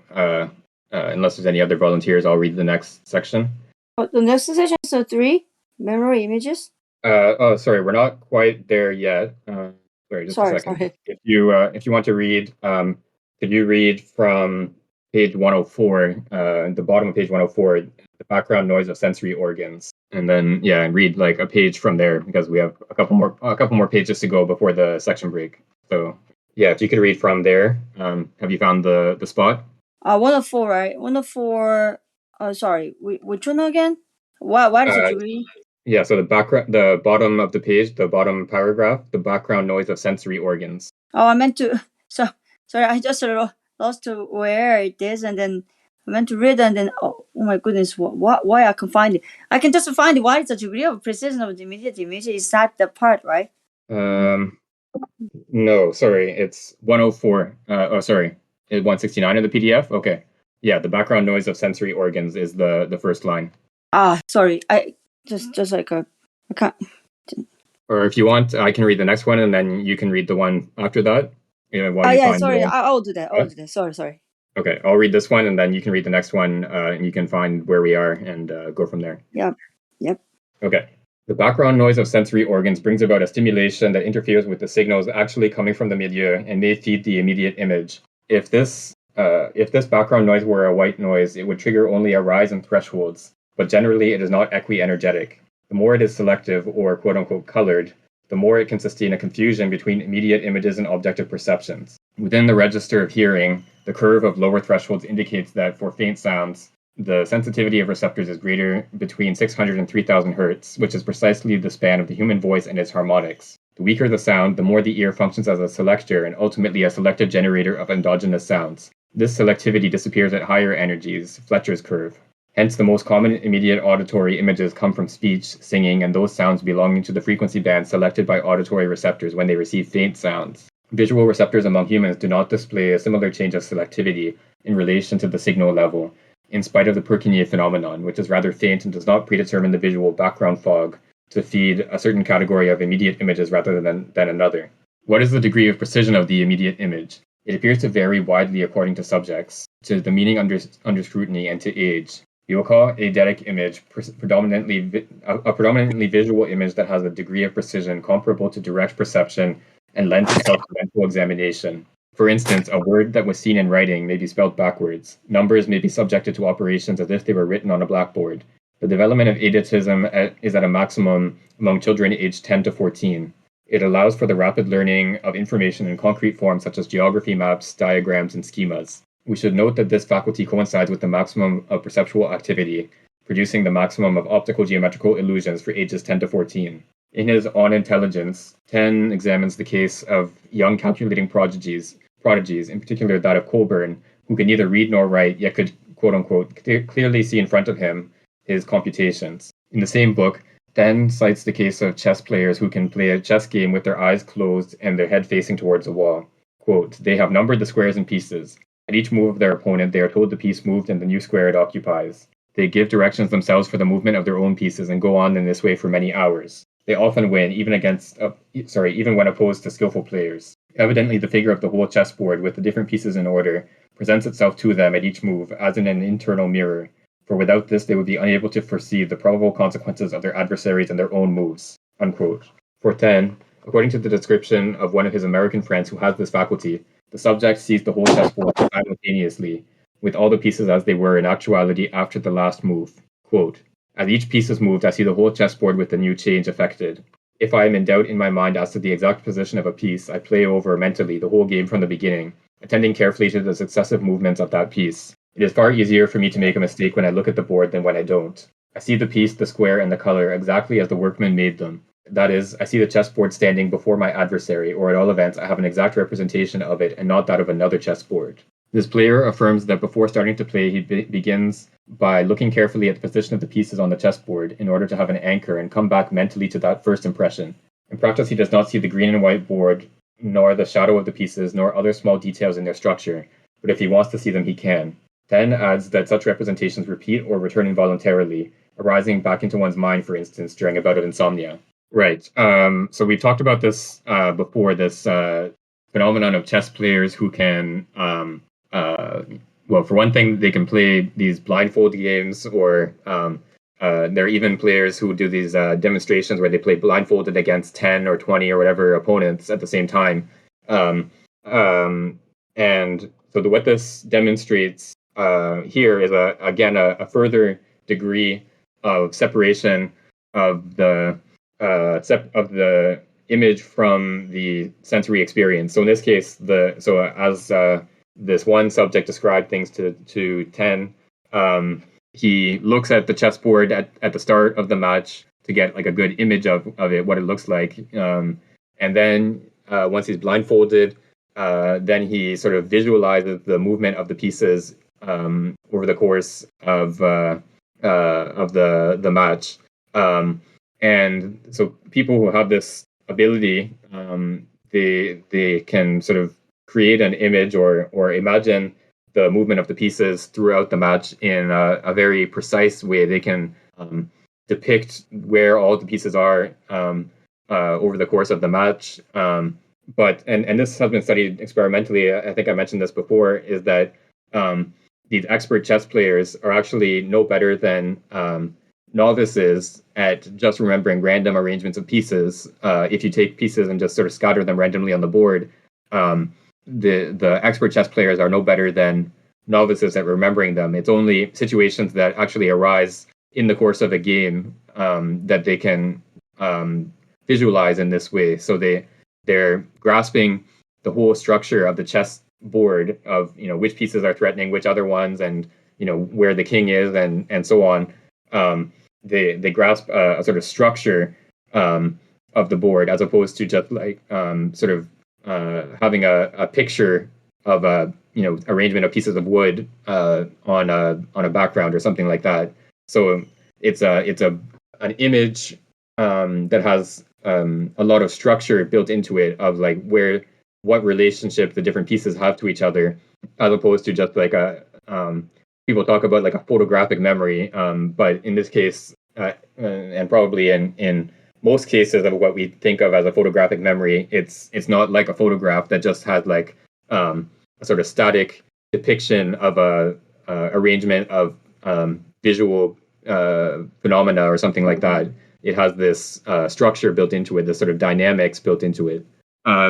unless there's any other volunteers, I'll read the next section. The next section is 3 memory images. Sorry, we're not quite there yet. Sorry, just a second. Sorry. If you want to read, could you read from page 104, the bottom of page 104, the background noise of sensory organs, and then and read like a page from there, because we have a couple more pages to go before the section break. So if you could read from there. Have you found the spot? 104, right? 104. Sorry, which one again? Why did you read? Yeah, so the bottom of the page, the bottom paragraph, the background noise of sensory organs. Oh, I meant to. Sorry, I just lost to where it is, and then I meant to read, and then oh my goodness, why I can find it? I can just find it. What is the degree of precision of the immediate image? Is that the part, right? No, sorry, it's 104. Sorry, 169 in the PDF. Okay, yeah, the background noise of sensory organs is the first line. Sorry, I just like I can't. Or if you want, I can read the next one, and then you can read the one after that. Sorry, I'll do that. Sorry. Okay, I'll read this one, and then you can read the next one, and you can find where we are and go from there. Yep. Okay. The background noise of sensory organs brings about a stimulation that interferes with the signals actually coming from the milieu and may feed the immediate image. If this background noise were a white noise, it would trigger only a rise in thresholds, but generally it is not equi-energetic. The more it is selective, or quote-unquote colored, the more it can sustain a confusion between immediate images and objective perceptions. Within the register of hearing, the curve of lower thresholds indicates that for faint sounds, the sensitivity of receptors is greater between 600 and 3000 Hz, which is precisely the span of the human voice and its harmonics. The weaker the sound, the more the ear functions as a selector and ultimately a selective generator of endogenous sounds. This selectivity disappears at higher energies, Fletcher's curve. Hence, the most common immediate auditory images come from speech, singing, and those sounds belonging to the frequency band selected by auditory receptors when they receive faint sounds. Visual receptors among humans do not display a similar change of selectivity in relation to the signal level, in spite of the Purkinje phenomenon, which is rather faint and does not predetermine the visual background fog to feed a certain category of immediate images rather than another. What is the degree of precision of the immediate image? It appears to vary widely according to subjects, to the meaning under scrutiny, and to age. We will call eidetic image a predominantly visual image that has a degree of precision comparable to direct perception and lends itself to mental examination. For instance, a word that was seen in writing may be spelled backwards. Numbers may be subjected to operations as if they were written on a blackboard. The development of eidetism is at a maximum among children aged 10 to 14. It allows for the rapid learning of information in concrete forms such as geography maps, diagrams, and schemas. We should note that this faculty coincides with the maximum of perceptual activity, producing the maximum of optical geometrical illusions for ages 10 to 14. In his On Intelligence, 10 examines the case of young calculating prodigies, in particular that of Colburn, who could neither read nor write, yet could, quote-unquote, clearly see in front of him his computations. In the same book, 10 cites the case of chess players who can play a chess game with their eyes closed and their head facing towards a wall. Quote, they have numbered the squares and pieces. At each move of their opponent, they are told the piece moved and the new square it occupies. They give directions themselves for the movement of their own pieces and go on in this way for many hours. They often win, even when opposed to skillful players. Evidently, the figure of the whole chessboard, with the different pieces in order, presents itself to them at each move, as in an internal mirror, for without this they would be unable to foresee the probable consequences of their adversaries and their own moves. Unquote. For 10, according to the description of one of his American friends who has this faculty, the subject sees the whole chessboard simultaneously, with all the pieces as they were in actuality after the last move. Quote, as each piece is moved, I see the whole chessboard with the new change effected. If I am in doubt in my mind as to the exact position of a piece, I play over mentally the whole game from the beginning, attending carefully to the successive movements of that piece. It is far easier for me to make a mistake when I look at the board than when I don't. I see the piece, the square, and the color exactly as the workman made them. That is, I see the chessboard standing before my adversary, or at all events, I have an exact representation of it and not that of another chessboard. This player affirms that before starting to play, he begins by looking carefully at the position of the pieces on the chessboard in order to have an anchor and come back mentally to that first impression. In practice, he does not see the green and white board, nor the shadow of the pieces, nor other small details in their structure, but if he wants to see them, he can. Then adds that such representations repeat or return involuntarily, arising back into one's mind, for instance, during a bout of insomnia. Right. So we've talked about this before, this phenomenon of chess players who can, well, for one thing, they can play these blindfold games, or there are even players who do these demonstrations where they play blindfolded against 10 or 20 or whatever opponents at the same time. And so what this demonstrates here is, again, a further degree of separation of the image from the sensory experience. So in this case, as this one subject described things to 10, he looks at the chessboard at the start of the match to get like a good image of it, what it looks like, and then once he's blindfolded, then he sort of visualizes the movement of the pieces over the course of the match. And so people who have this ability, they can sort of create an image or imagine the movement of the pieces throughout the match in a very precise way. They can depict where all the pieces are over the course of the match. But this has been studied experimentally. I think I mentioned this before, is that these expert chess players are actually no better than novices at just remembering random arrangements of pieces. If you take pieces and just sort of scatter them randomly on the board, the expert chess players are no better than novices at remembering them. It's only situations that actually arise in the course of a game that they can visualize in this way. So they're grasping the whole structure of the chess board of, which pieces are threatening which other ones, and where the king is, and so on. They grasp a sort of structure of the board, as opposed to just like sort of having a picture of a arrangement of pieces of wood on a background or something like that. So it's an image that has a lot of structure built into it of like what relationship the different pieces have to each other, as opposed to just like a people talk about like a photographic memory, but in this case, and probably in most cases of what we think of as a photographic memory, it's not like a photograph that just has like a sort of static depiction of a arrangement of visual phenomena or something like that. It has this structure built into it, this sort of dynamics built into it.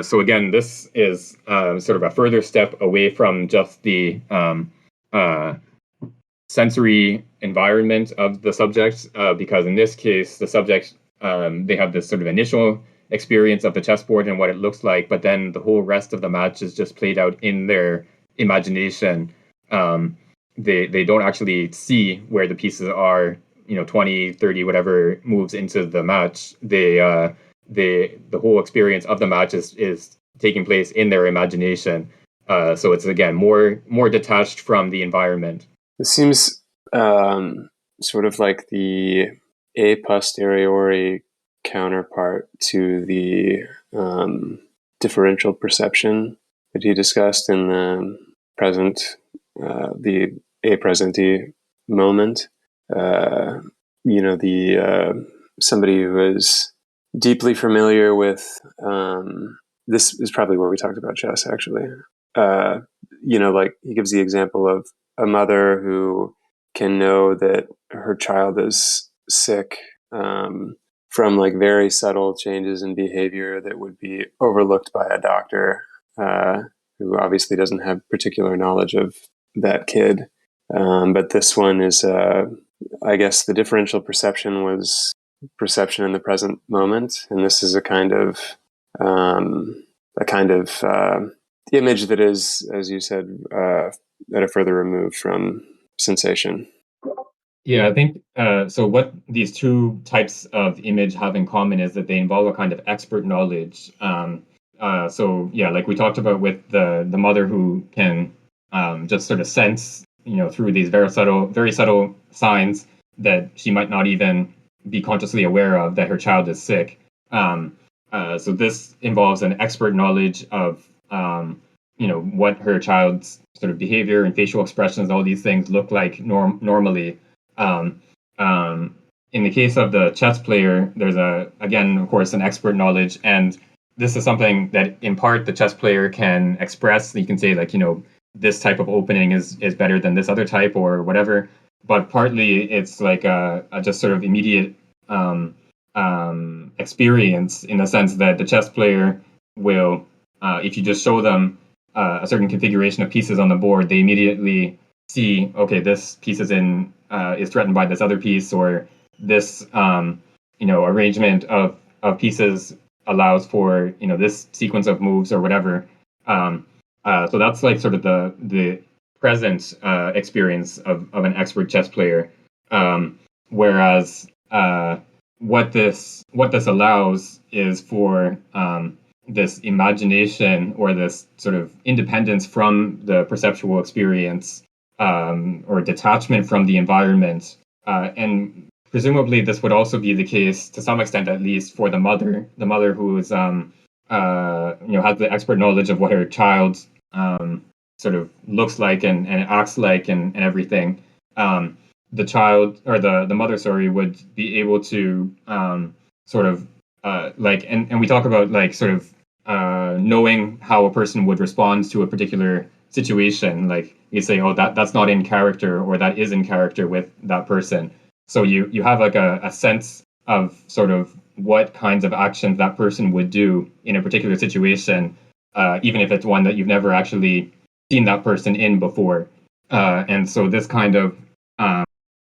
So again, this is sort of a further step away from just the sensory environment of the subject, because in this case, the subject, they have this sort of initial experience of the chessboard and what it looks like, but then the whole rest of the match is just played out in their imagination. They don't actually see where the pieces are, 20, 30, whatever moves into the match. The whole experience of the match is taking place in their imagination. So it's again more detached from the environment. It seems sort of like the a posteriori counterpart to the differential perception that he discussed in the present, the a presenti moment. Somebody who is deeply familiar with this is probably where we talked about chess, actually. Like he gives the example of a mother who can know that her child is sick from like very subtle changes in behavior that would be overlooked by a doctor who obviously doesn't have particular knowledge of that kid. But this one is, I guess, the differential perception was perception in the present moment, and this is a kind of image that is, as you said, at a further remove from sensation. Yeah, I think so. What these two types of image have in common is that they involve a kind of expert knowledge. So yeah, like we talked about with the mother who can just sort of sense, through these very subtle signs that she might not even be consciously aware of that her child is sick. So this involves an expert knowledge of what her child's sort of behavior and facial expressions, all these things look like normally. In the case of the chess player, there's again, of course, an expert knowledge, and this is something that in part the chess player can express. You can say like, this type of opening is better than this other type or whatever, but partly it's like a just sort of immediate experience, in the sense that the chess player will, if you just show them a certain configuration of pieces on the board, they immediately see, okay, this piece is threatened by this other piece, or this arrangement of pieces allows for this sequence of moves or whatever. So that's like sort of the present experience of an expert chess player. Whereas what this allows is for this imagination, or this sort of independence from the perceptual experience, or detachment from the environment. And presumably this would also be the case, to some extent at least, for the mother who is has the expert knowledge of what her child sort of looks like and acts like and everything. The child, or the mother, would be able to sort of and we talk about like sort of knowing how a person would respond to a particular situation. Like you say, oh, that's not in character, or that is in character with that person. So you have like a sense of sort of what kinds of actions that person would do in a particular situation, even if it's one that you've never actually seen that person in before. And so this kind of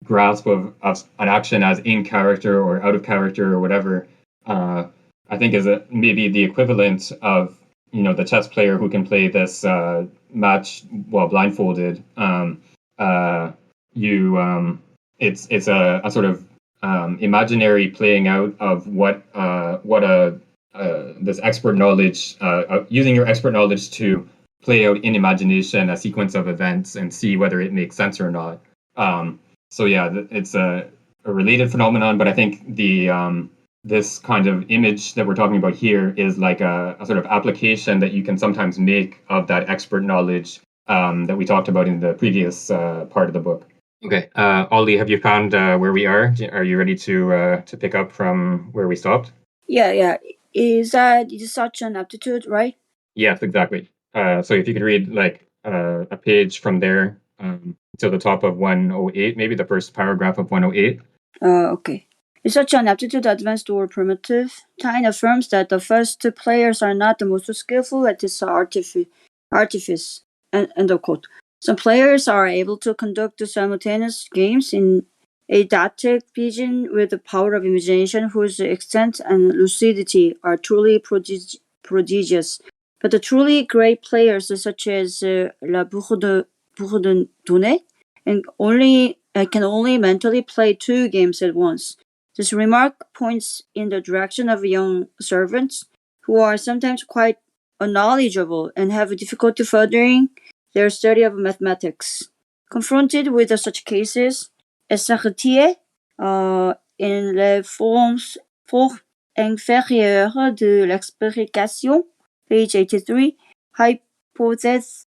grasp of an action as in character or out of character or whatever, I think is maybe the equivalent of the chess player who can play this match while blindfolded. It's a sort of imaginary playing out of what this expert knowledge, using your expert knowledge to play out in imagination a sequence of events and see whether it makes sense or not. So yeah, it's a related phenomenon, but I think this kind of image that we're talking about here is like a sort of application that you can sometimes make of that expert knowledge that we talked about in the previous part of the book. Okay, Ollie, have you found where we are? Are you ready to pick up from where we stopped? Yeah. Is that it's such an aptitude, right? Yes, exactly. So if you could read like a page from there to the top of 108, maybe the first paragraph of 108. Okay. Is such an aptitude advanced or primitive? Tyne affirms that the first two players are not the most skillful at this artifice. End of quote. Some players are able to conduct simultaneous games in eidetic vision with the power of imagination whose extent and lucidity are truly prodigious. But the truly great players such as La Bourdonnais and can only mentally play two games at once. This remark points in the direction of young servants who are sometimes quite unknowledgeable and have difficulty furthering their study of mathematics. Confronted with such cases, Chartier, in les formes inférieures de l'explication, page 83, hypothesize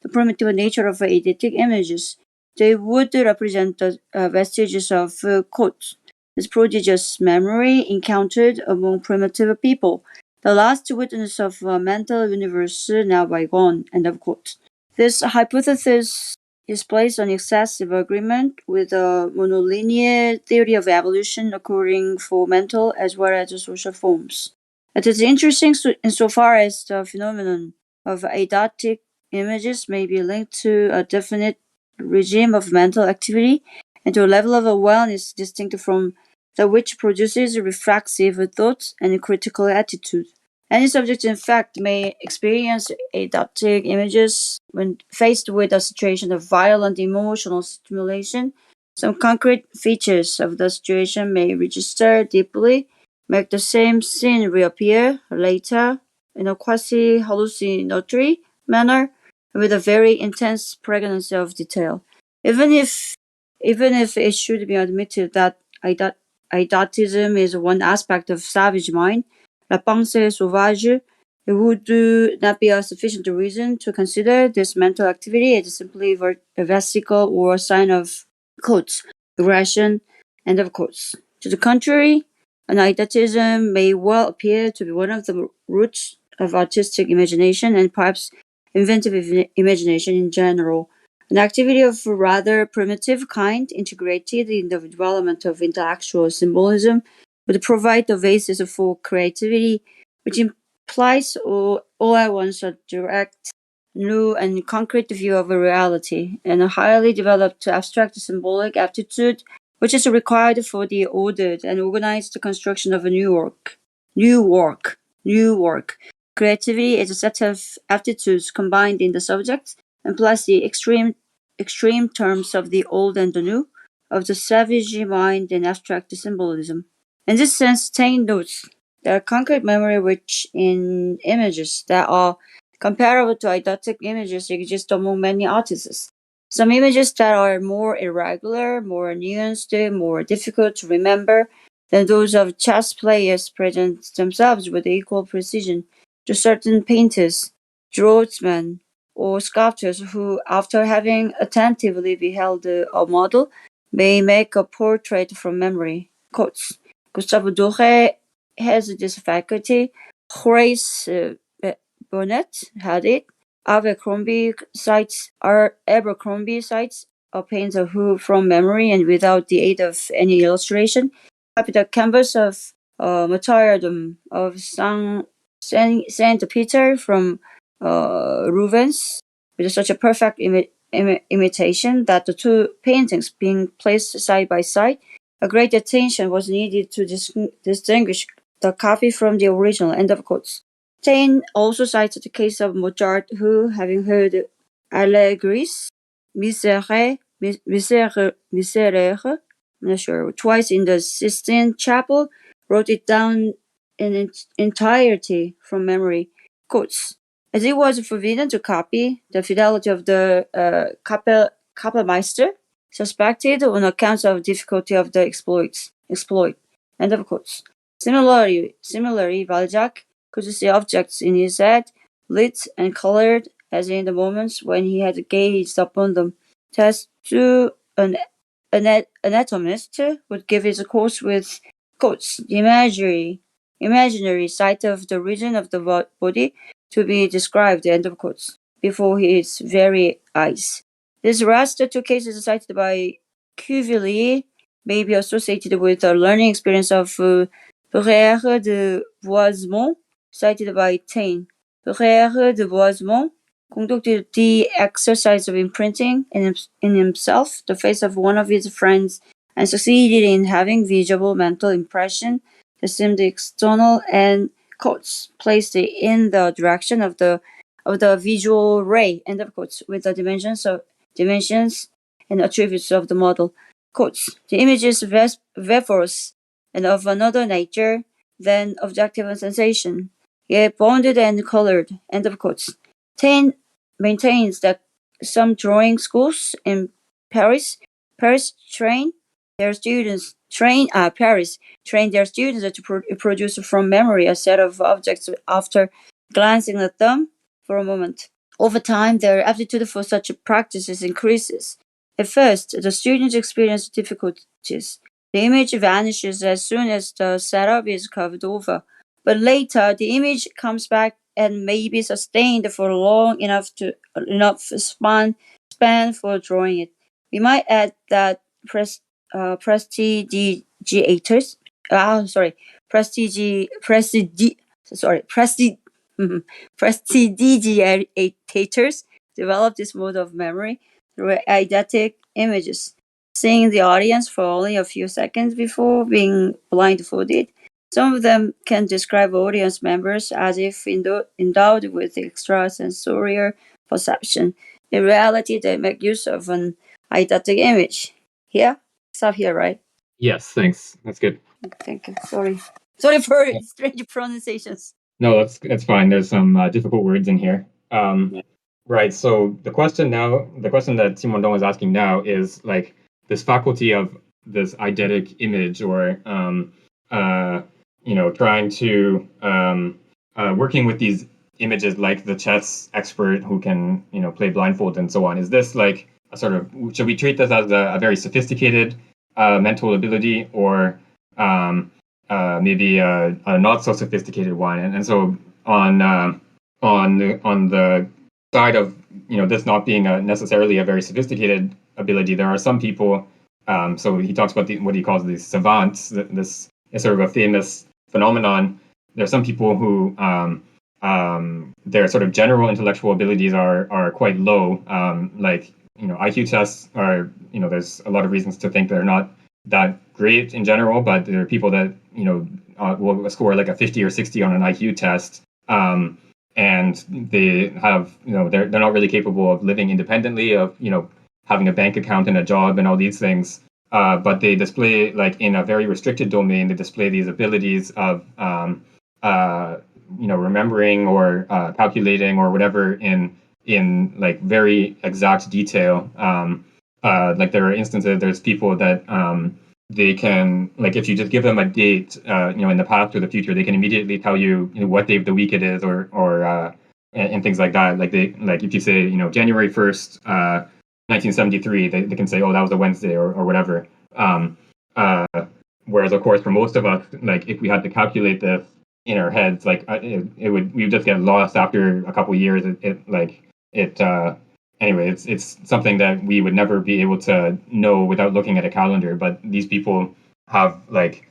the primitive nature of eidetic images. They would represent the vestiges of quote, this prodigious memory encountered among primitive people, the last witness of a mental universe now bygone, end of quote. This hypothesis is based on excessive agreement with the monolinear theory of evolution occurring for mental as well as social forms. It is interesting insofar as the phenomenon of eidetic images may be linked to a definite regime of mental activity and to a level of awareness distinct from that which produces reflexive thought and critical attitude. Any subject, in fact, may experience eidetic images when faced with a situation of violent emotional stimulation. Some concrete features of the situation may register deeply, make the same scene reappear later in a quasi-hallucinatory manner with a very intense pregnancy of detail. Even if it should be admitted that eidetism is one aspect of savage mind, la pensée sauvage, it would not be a sufficient reason to consider this mental activity as simply a vesicle or a sign of quotes, aggression, end of quotes. To the contrary, an eidetism may well appear to be one of the roots of artistic imagination and perhaps inventive imagination in general, an activity of a rather primitive kind integrated in the development of intellectual symbolism would provide the basis for creativity, which implies all at once a direct, new, and concrete view of a reality, and a highly developed abstract symbolic aptitude which is required for the ordered and organized construction of a new work. Creativity is a set of aptitudes combined in the subject, and plus the extreme terms of the old and the new, of the savage mind and abstract symbolism. In this sense, Taine notes that concrete memory which in images that are comparable to eidetic images exist among many artists. Some images that are more irregular, more nuanced, more difficult to remember than those of chess players present themselves with equal precision to certain painters, draughtsmen, or sculptors who, after having attentively beheld a model, may make a portrait from memory. Quotes. Gustave Doré has this faculty. Horace Bonnet had it. Abercrombie cites a painter who, from memory and without the aid of any illustration, copied a canvas of martyrdom of Saint Peter from Rubens with such a perfect imitation that the two paintings being placed side by side, a great attention was needed to distinguish the copy from the original. End of quotes. Taine also cites the case of Mozart, who, having heard Allegri's Miserere Miserere, I'm not sure, twice in the Sistine Chapel, wrote it down in its entirety from memory. Quotes. As it was forbidden to copy, the fidelity of the Kapellmeister suspected on account of difficulty of the exploit. End of quotes. Similarly, Balzac could see objects in his head, lit and colored as in the moments when he had gazed upon them. Test to an anatomist would give his course with quotes, the imaginary sight of the region of the body to be described, end of quotes, before his very eyes. These last two cases cited by Cuvillier may be associated with the learning experience of Frère de Boisemont, cited by Taine. Frère de Boisemont conducted the exercise of imprinting in himself the face of one of his friends and succeeded in having visible mental impression that seemed external and quotes placed in the direction of the visual ray, end of quotes, with the dimensions and attributes of the model. Quotes. The image is vaporous and of another nature than objective sensation, yet bounded and colored, end of quotes. Taine maintains that some drawing schools in Paris train their students to produce from memory a set of objects after glancing at them for a moment. Over time, their aptitude for such practices increases. At first, the students experience difficulties. The image vanishes as soon as the setup is covered over, but later the image comes back and may be sustained for long enough span for drawing it. We might add that prestigiators develop this mode of memory through eidetic images, seeing the audience for only a few seconds before being blindfolded. Some of them can describe audience members as if endowed with extrasensorial perception. In reality, they make use of an eidetic image. Here? Stop here, right? Yes, thanks. That's good. Thank you. Sorry for strange pronunciations. No, that's fine. There's some difficult words in here. Right. So the question that Simon is asking now is like this faculty of this eidetic image, or trying to working with these images like the chess expert who can play blindfold and so on. Is this like a sort of, should we treat this as a very sophisticated mental ability, or maybe a not so sophisticated one? And so on the side of this not being necessarily a very sophisticated ability, there are some people. So he talks about what he calls these savants. This is sort of a famous phenomenon. There are some people who their sort of general intellectual abilities are quite low. Like IQ tests are, there's a lot of reasons to think they're not that great in general, but there are people that will score like a 50 or 60 on an IQ test, and they have they're not really capable of living independently, of having a bank account and a job and all these things, but they display, like in a very restricted domain, they display these abilities of remembering or calculating or whatever in like very exact detail. Like there are instances, there's people that they can, like if you just give them a date, in the past or the future, they can immediately tell you, what day of the week it is, or and things like that. Like if you say, January 1st, 1973, they can say, oh, that was a Wednesday, or whatever. Whereas of course for most of us, like if we had to calculate this in our heads, like we would just get lost after a couple of years. Anyway, it's something that we would never be able to know without looking at a calendar. But these people have like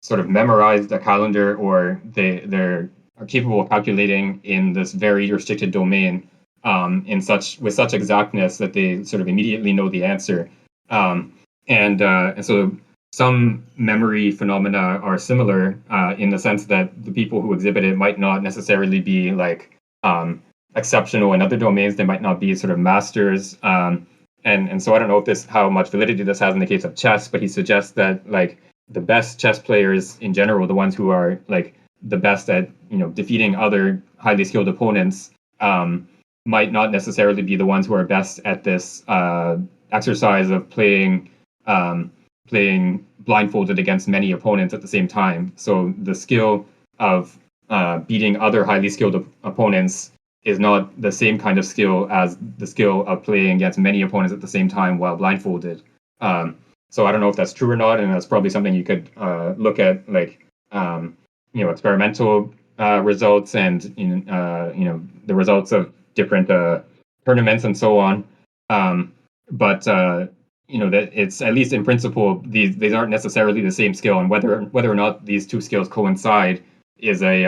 sort of memorized a calendar, or they're capable of calculating in this very restricted domain with such exactness that they sort of immediately know the answer. And so some memory phenomena are similar in the sense that the people who exhibit it might not necessarily be like exceptional in other domains. They might not be sort of masters and so I don't know if how much validity this has in the case of chess, but he suggests that like the best chess players in general, the ones who are like the best at defeating other highly skilled opponents, might not necessarily be the ones who are best at this exercise of playing blindfolded against many opponents at the same time. So the skill of beating other highly skilled opponents is not the same kind of skill as the skill of playing against many opponents at the same time while blindfolded. So I don't know if that's true or not, and that's probably something you could look at, like experimental results and the results of different tournaments and so on. But that it's, at least in principle, these aren't necessarily the same skill, and whether or not these two skills coincide is a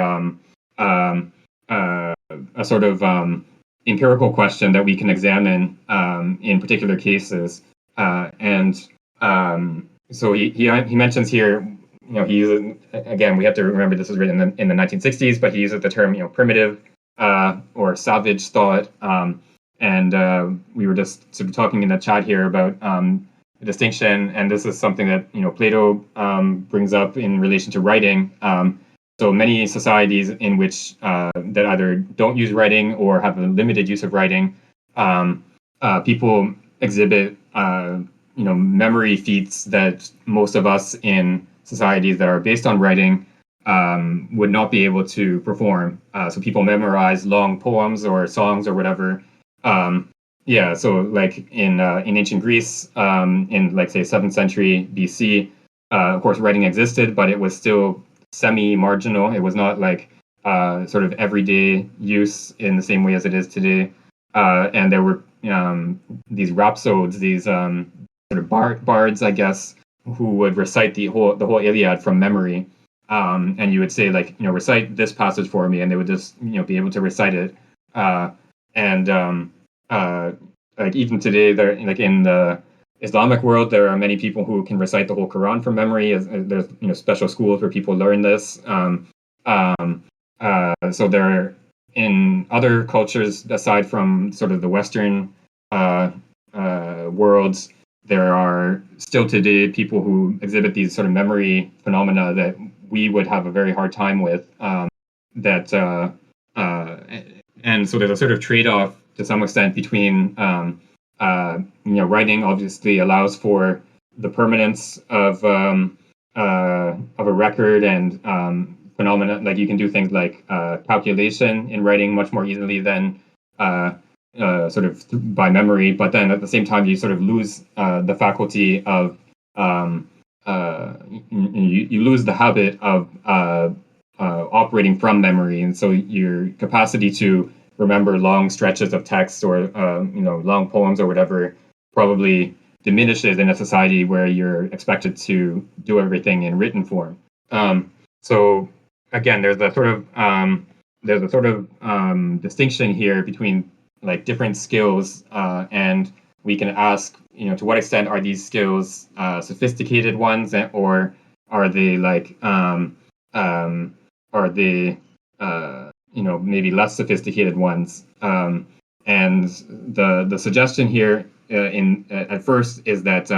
sort of empirical question that we can examine in particular cases. So he mentions here, he uses, again, we have to remember this was written in the 1960s, but he uses the term primitive or savage thought. And we were just sort of talking in the chat here about the distinction, and this is something that Plato brings up in relation to writing. So many societies in which that either don't use writing or have a limited use of writing, people exhibit memory feats that most of us in societies that are based on writing would not be able to perform. So people memorize long poems or songs or whatever. So like in ancient Greece, in like say 7th century BC, of course writing existed, but it was still semi-marginal. It was not like sort of everyday use in the same way as it is today. And there were these rhapsodes, these sort of bards, I guess, who would recite the whole Iliad from memory. And you would say like, recite this passage for me, and they would just be able to recite it. Like even today, there, like in the Islamic world, there are many people who can recite the whole Quran from memory. There's special schools where people learn this. So there, in other cultures aside from sort of the Western worlds, there are still today people who exhibit these sort of memory phenomena that we would have a very hard time with. And so there's a sort of trade-off to some extent between writing obviously allows for the permanence of a record and phenomena, like you can do things like calculation in writing much more easily than sort of by memory, but then at the same time you sort of lose the faculty of you lose the habit of operating from memory, and so your capacity to remember long stretches of text or long poems or whatever probably diminishes in a society where you're expected to do everything in written form. So again, there's a sort of distinction here between like different skills, and we can ask, to what extent are these skills sophisticated ones, or are they like maybe less sophisticated ones? And the suggestion here at first is that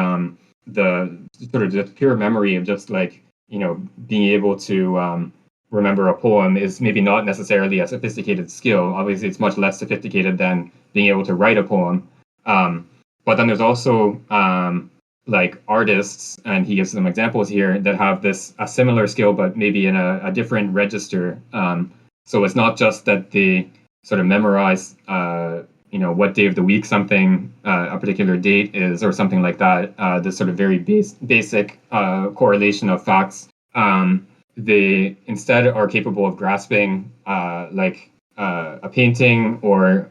the sort of just pure memory of just like being able to remember a poem is maybe not necessarily a sophisticated skill. Obviously, it's much less sophisticated than being able to write a poem. But then there's also like artists, and he gives some examples here that have a similar skill, but maybe in a different register. So it's not just that they sort of memorize, what day of the week something, a particular date is, or something like that. This sort of very basic correlation of facts. They instead are capable of grasping like a painting or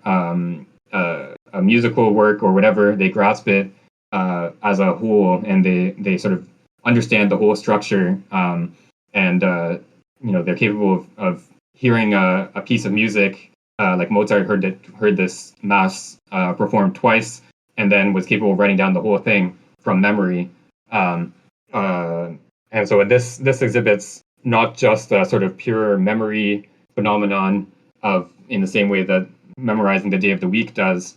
a musical work or whatever. They grasp it as a whole, and they sort of understand the whole structure. And they're capable of hearing a piece of music, like Mozart heard this mass performed twice, and then was capable of writing down the whole thing from memory. And so this exhibits not just a sort of pure memory phenomenon in the same way that memorizing the day of the week does.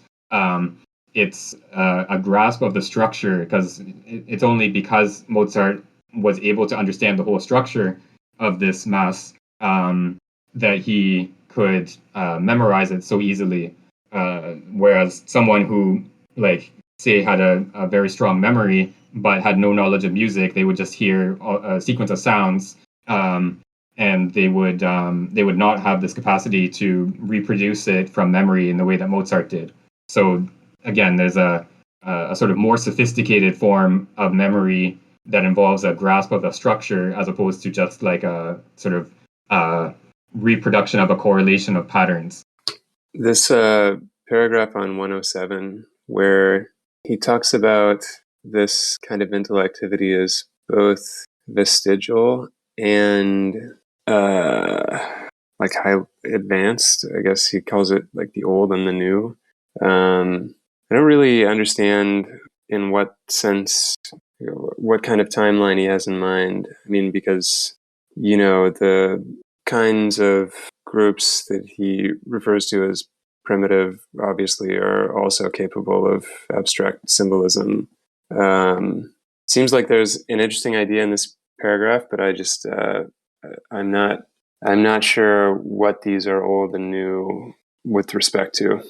it's a grasp of the structure, because it's only because Mozart was able to understand the whole structure of this mass that he could memorize it so easily. Whereas someone who, like, say, had a very strong memory but had no knowledge of music, they would just hear a sequence of sounds, and they would not have this capacity to reproduce it from memory in the way that Mozart did. So again, there's a sort of more sophisticated form of memory that involves a grasp of a structure, as opposed to just like a sort of reproduction of a correlation of patterns. This paragraph on 107, where he talks about this kind of intellectivity as both vestigial and like high advanced. I guess he calls it like the old and the new. I don't really understand in what sense, what kind of timeline he has in mind. I mean, because, the kinds of groups that he refers to as primitive obviously are also capable of abstract symbolism. Seems like there's an interesting idea in this paragraph, but I just I'm not sure what these are old and new with respect to.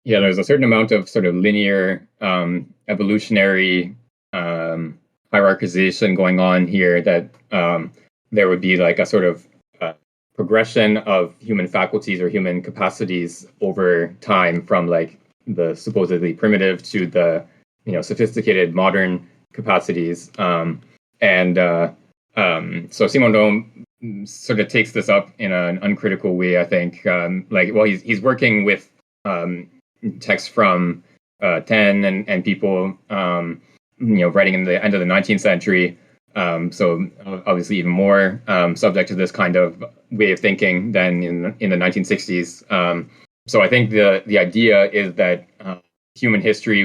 Yeah, there's a certain amount of sort of linear evolutionary hierarchization going on here, that there would be like a sort of progression of human faculties or human capacities over time, from like the supposedly primitive to the sophisticated modern capacities. So Simondon sort of takes this up in an uncritical way, I think. He's working with texts from Taine and people, writing in the end of the 19th century. So obviously even more subject to this kind of way of thinking than in the 1960s. So I think the idea is that human history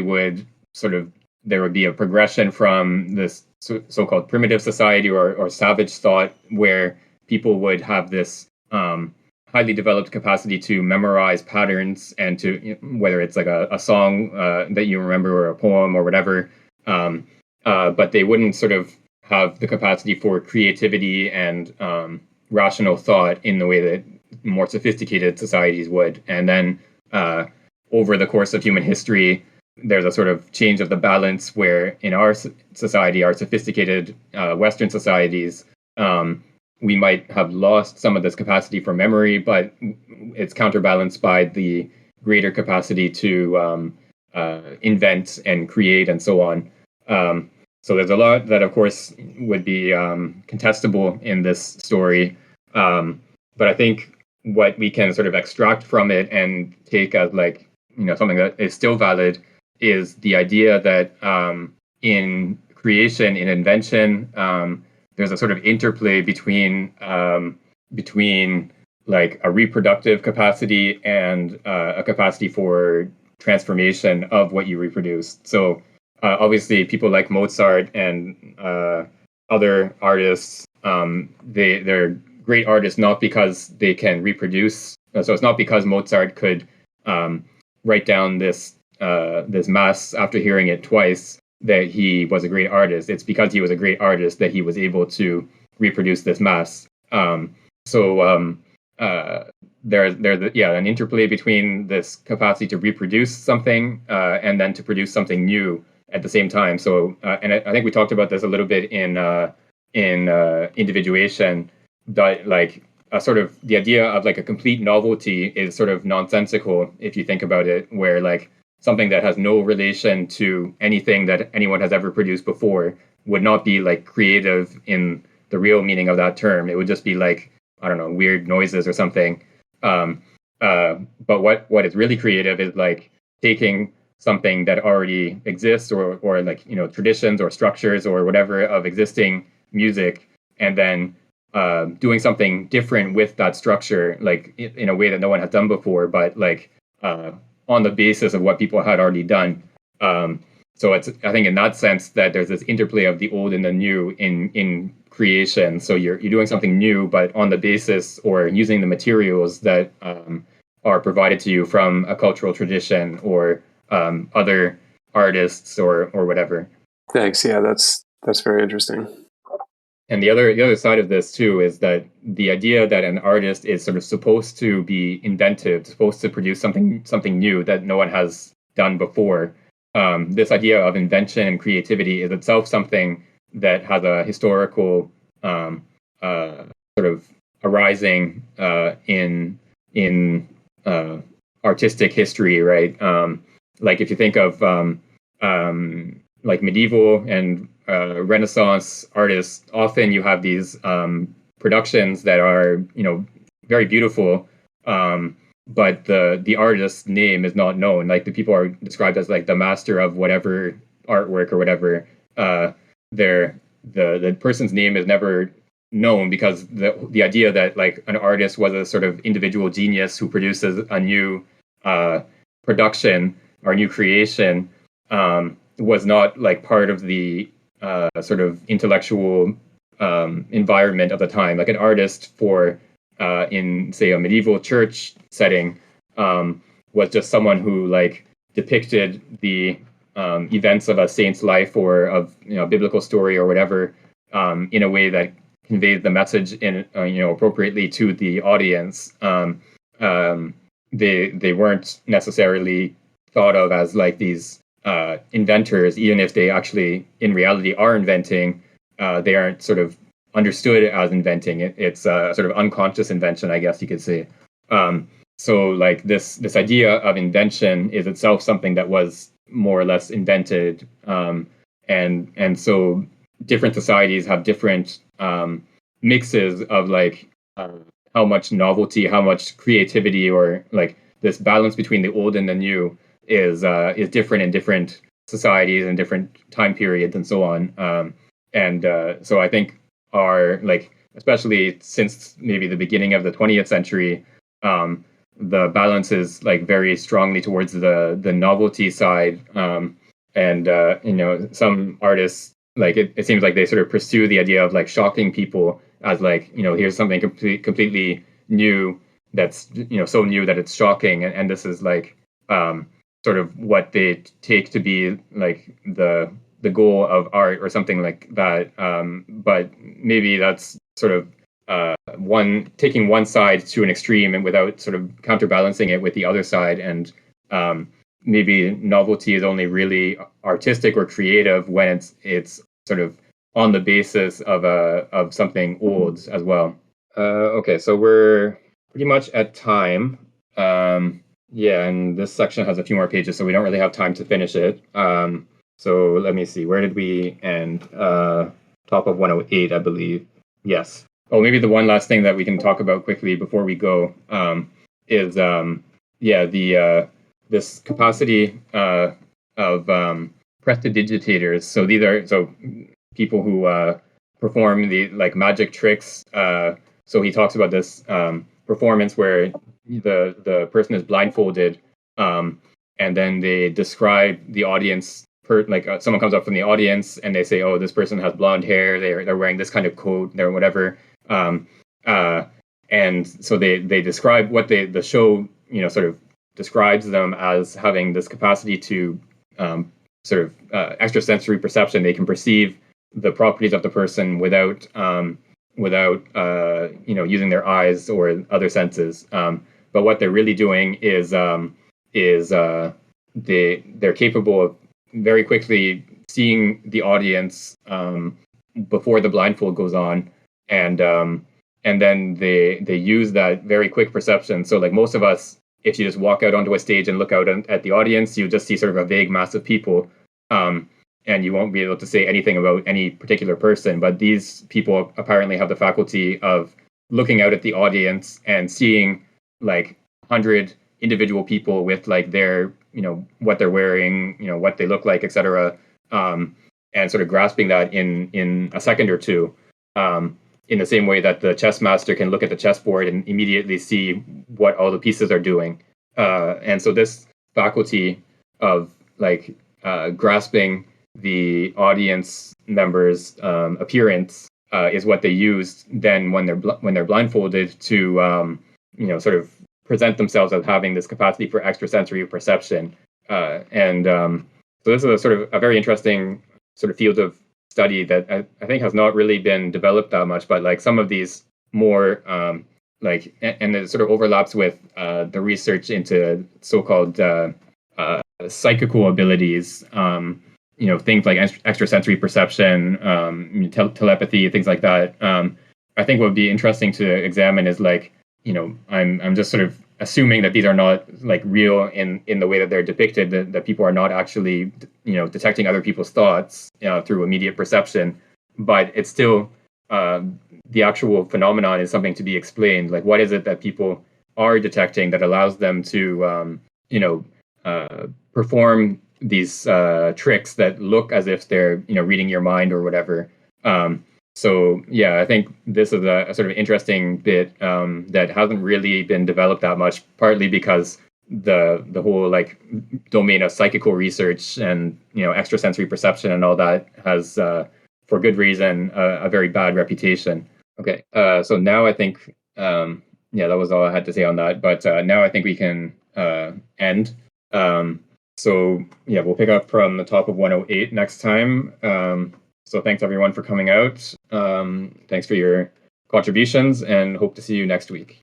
there would be a progression from this so-called primitive society or savage thought, where people would have this highly developed capacity to memorize patterns, and to, whether it's like a song that you remember, or a poem or whatever, but they wouldn't sort of have the capacity for creativity and rational thought in the way that more sophisticated societies would. And then over the course of human history, there's a sort of change of the balance, where in our society, our sophisticated Western societies, we might have lost some of this capacity for memory, but it's counterbalanced by the greater capacity to invent and create and so on. So there's a lot that, of course, would be contestable in this story. But I think what we can sort of extract from it and take as something that is still valid is the idea that in creation, in invention, there's a sort of interplay between like a reproductive capacity and a capacity for transformation of what you reproduce. So obviously, people like Mozart and other artists, they're great artists not because they can reproduce. So it's not because Mozart could write down this mass after hearing it twice that he was a great artist. It's because he was a great artist that he was able to reproduce this mass. There's an interplay between this capacity to reproduce something and then to produce something new at the same time. So, and I think we talked about this a little bit in individuation, that like a sort of the idea of like a complete novelty is sort of nonsensical if you think about it, where like something that has no relation to anything that anyone has ever produced before would not be like creative in the real meaning of that term. It would just be like, I don't know, weird noises or something. But what is really creative is like taking something that already exists, or like, traditions or structures or whatever of existing music, and then doing something different with that structure, like in a way that no one has done before, but like on the basis of what people had already done. So it's, I think in that sense, that there's this interplay of the old and the new in creation. So you're doing something new, but on the basis or using the materials that are provided to you from a cultural tradition or other artists or whatever. Thanks. Yeah, that's very interesting. And the other side of this too is that the idea that an artist is sort of supposed to be inventive, supposed to produce something new that no one has done before. This idea of invention and creativity is itself something that has a historical sort of arising in artistic history, right? Like if you think of like medieval and Renaissance artists, often you have these productions that are, very beautiful, but the artist's name is not known. Like the people are described as like the master of whatever artwork or whatever. The person's name is never known because the idea that like an artist was a sort of individual genius who produces a new production or new creation was not like part of the sort of intellectual environment of the time. Like an artist for in say a medieval church setting was just someone who like depicted the events of a saint's life or of biblical story or whatever in a way that conveys the message in appropriately to the audience. They weren't necessarily thought of as like these inventors, even if they actually in reality are inventing. They aren't sort of understood as inventing. It's a sort of unconscious invention, I guess you could say. So like this idea of invention is itself something that was more or less invented, and so different societies have different mixes of like how much novelty, how much creativity, or like this balance between the old and the new is different in different societies and different time periods and so on. So I think our like especially since maybe the beginning of the 20th century, the balance is like very strongly towards the novelty side. Some artists like it seems like they sort of pursue the idea of like shocking people as like here's something completely new that's so new that it's shocking, and this is like sort of what they take to be like the goal of art or something like that. But maybe that's sort of taking one side to an extreme and without sort of counterbalancing it with the other side. And maybe novelty is only really artistic or creative when it's sort of on the basis of something old as well. Okay, so we're pretty much at time. Yeah, and this section has a few more pages, so we don't really have time to finish it. So let me see, where did we end? Top of 108, I believe. Yes. Oh, maybe the one last thing that we can talk about quickly before we go is this capacity of prestidigitators. So these are people who perform the like magic tricks. So he talks about this performance where the person is blindfolded, and then they describe the audience. Someone comes up from the audience and they say, "Oh, this person has blonde hair. They're wearing this kind of coat. They're whatever." And so they describe what the show sort of describes them as having this capacity to sort of extrasensory perception. They can perceive the properties of the person without using their eyes or other senses. But what they're really doing is they're capable of very quickly seeing the audience before the blindfold goes on, and then they use that very quick perception. So like most of us, if you just walk out onto a stage and look out at the audience, you just see sort of a vague mass of people, and you won't be able to say anything about any particular person. But these people apparently have the faculty of looking out at the audience and seeing like 100 individual people with like their what they're wearing, what they look like, etc., and sort of grasping that in a second or two, in the same way that the chess master can look at the chessboard and immediately see what all the pieces are doing. And so this faculty of like grasping the audience members' appearance is what they use then when they're blindfolded to sort of present themselves as having this capacity for extrasensory perception. So this is a sort of a very interesting sort of field of study that I think has not really been developed that much, but like some of these more and it sort of overlaps with the research into so-called psychical abilities, things like extrasensory perception, telepathy, things like that. I think what would be interesting to examine is like, I'm just sort of assuming that these are not like real in the way that they're depicted, that people are not actually, detecting other people's thoughts through immediate perception, but it's still the actual phenomenon is something to be explained. Like, what is it that people are detecting that allows them to, perform these tricks that look as if they're, reading your mind or whatever. So yeah, I think this is a sort of interesting bit that hasn't really been developed that much, partly because the whole like domain of psychical research and extrasensory perception and all that has, for good reason, a very bad reputation. Okay, so now I think that was all I had to say on that. But now I think we can end. So yeah, we'll pick up from the top of 108 next time. So thanks everyone for coming out. Thanks for your contributions, and hope to see you next week.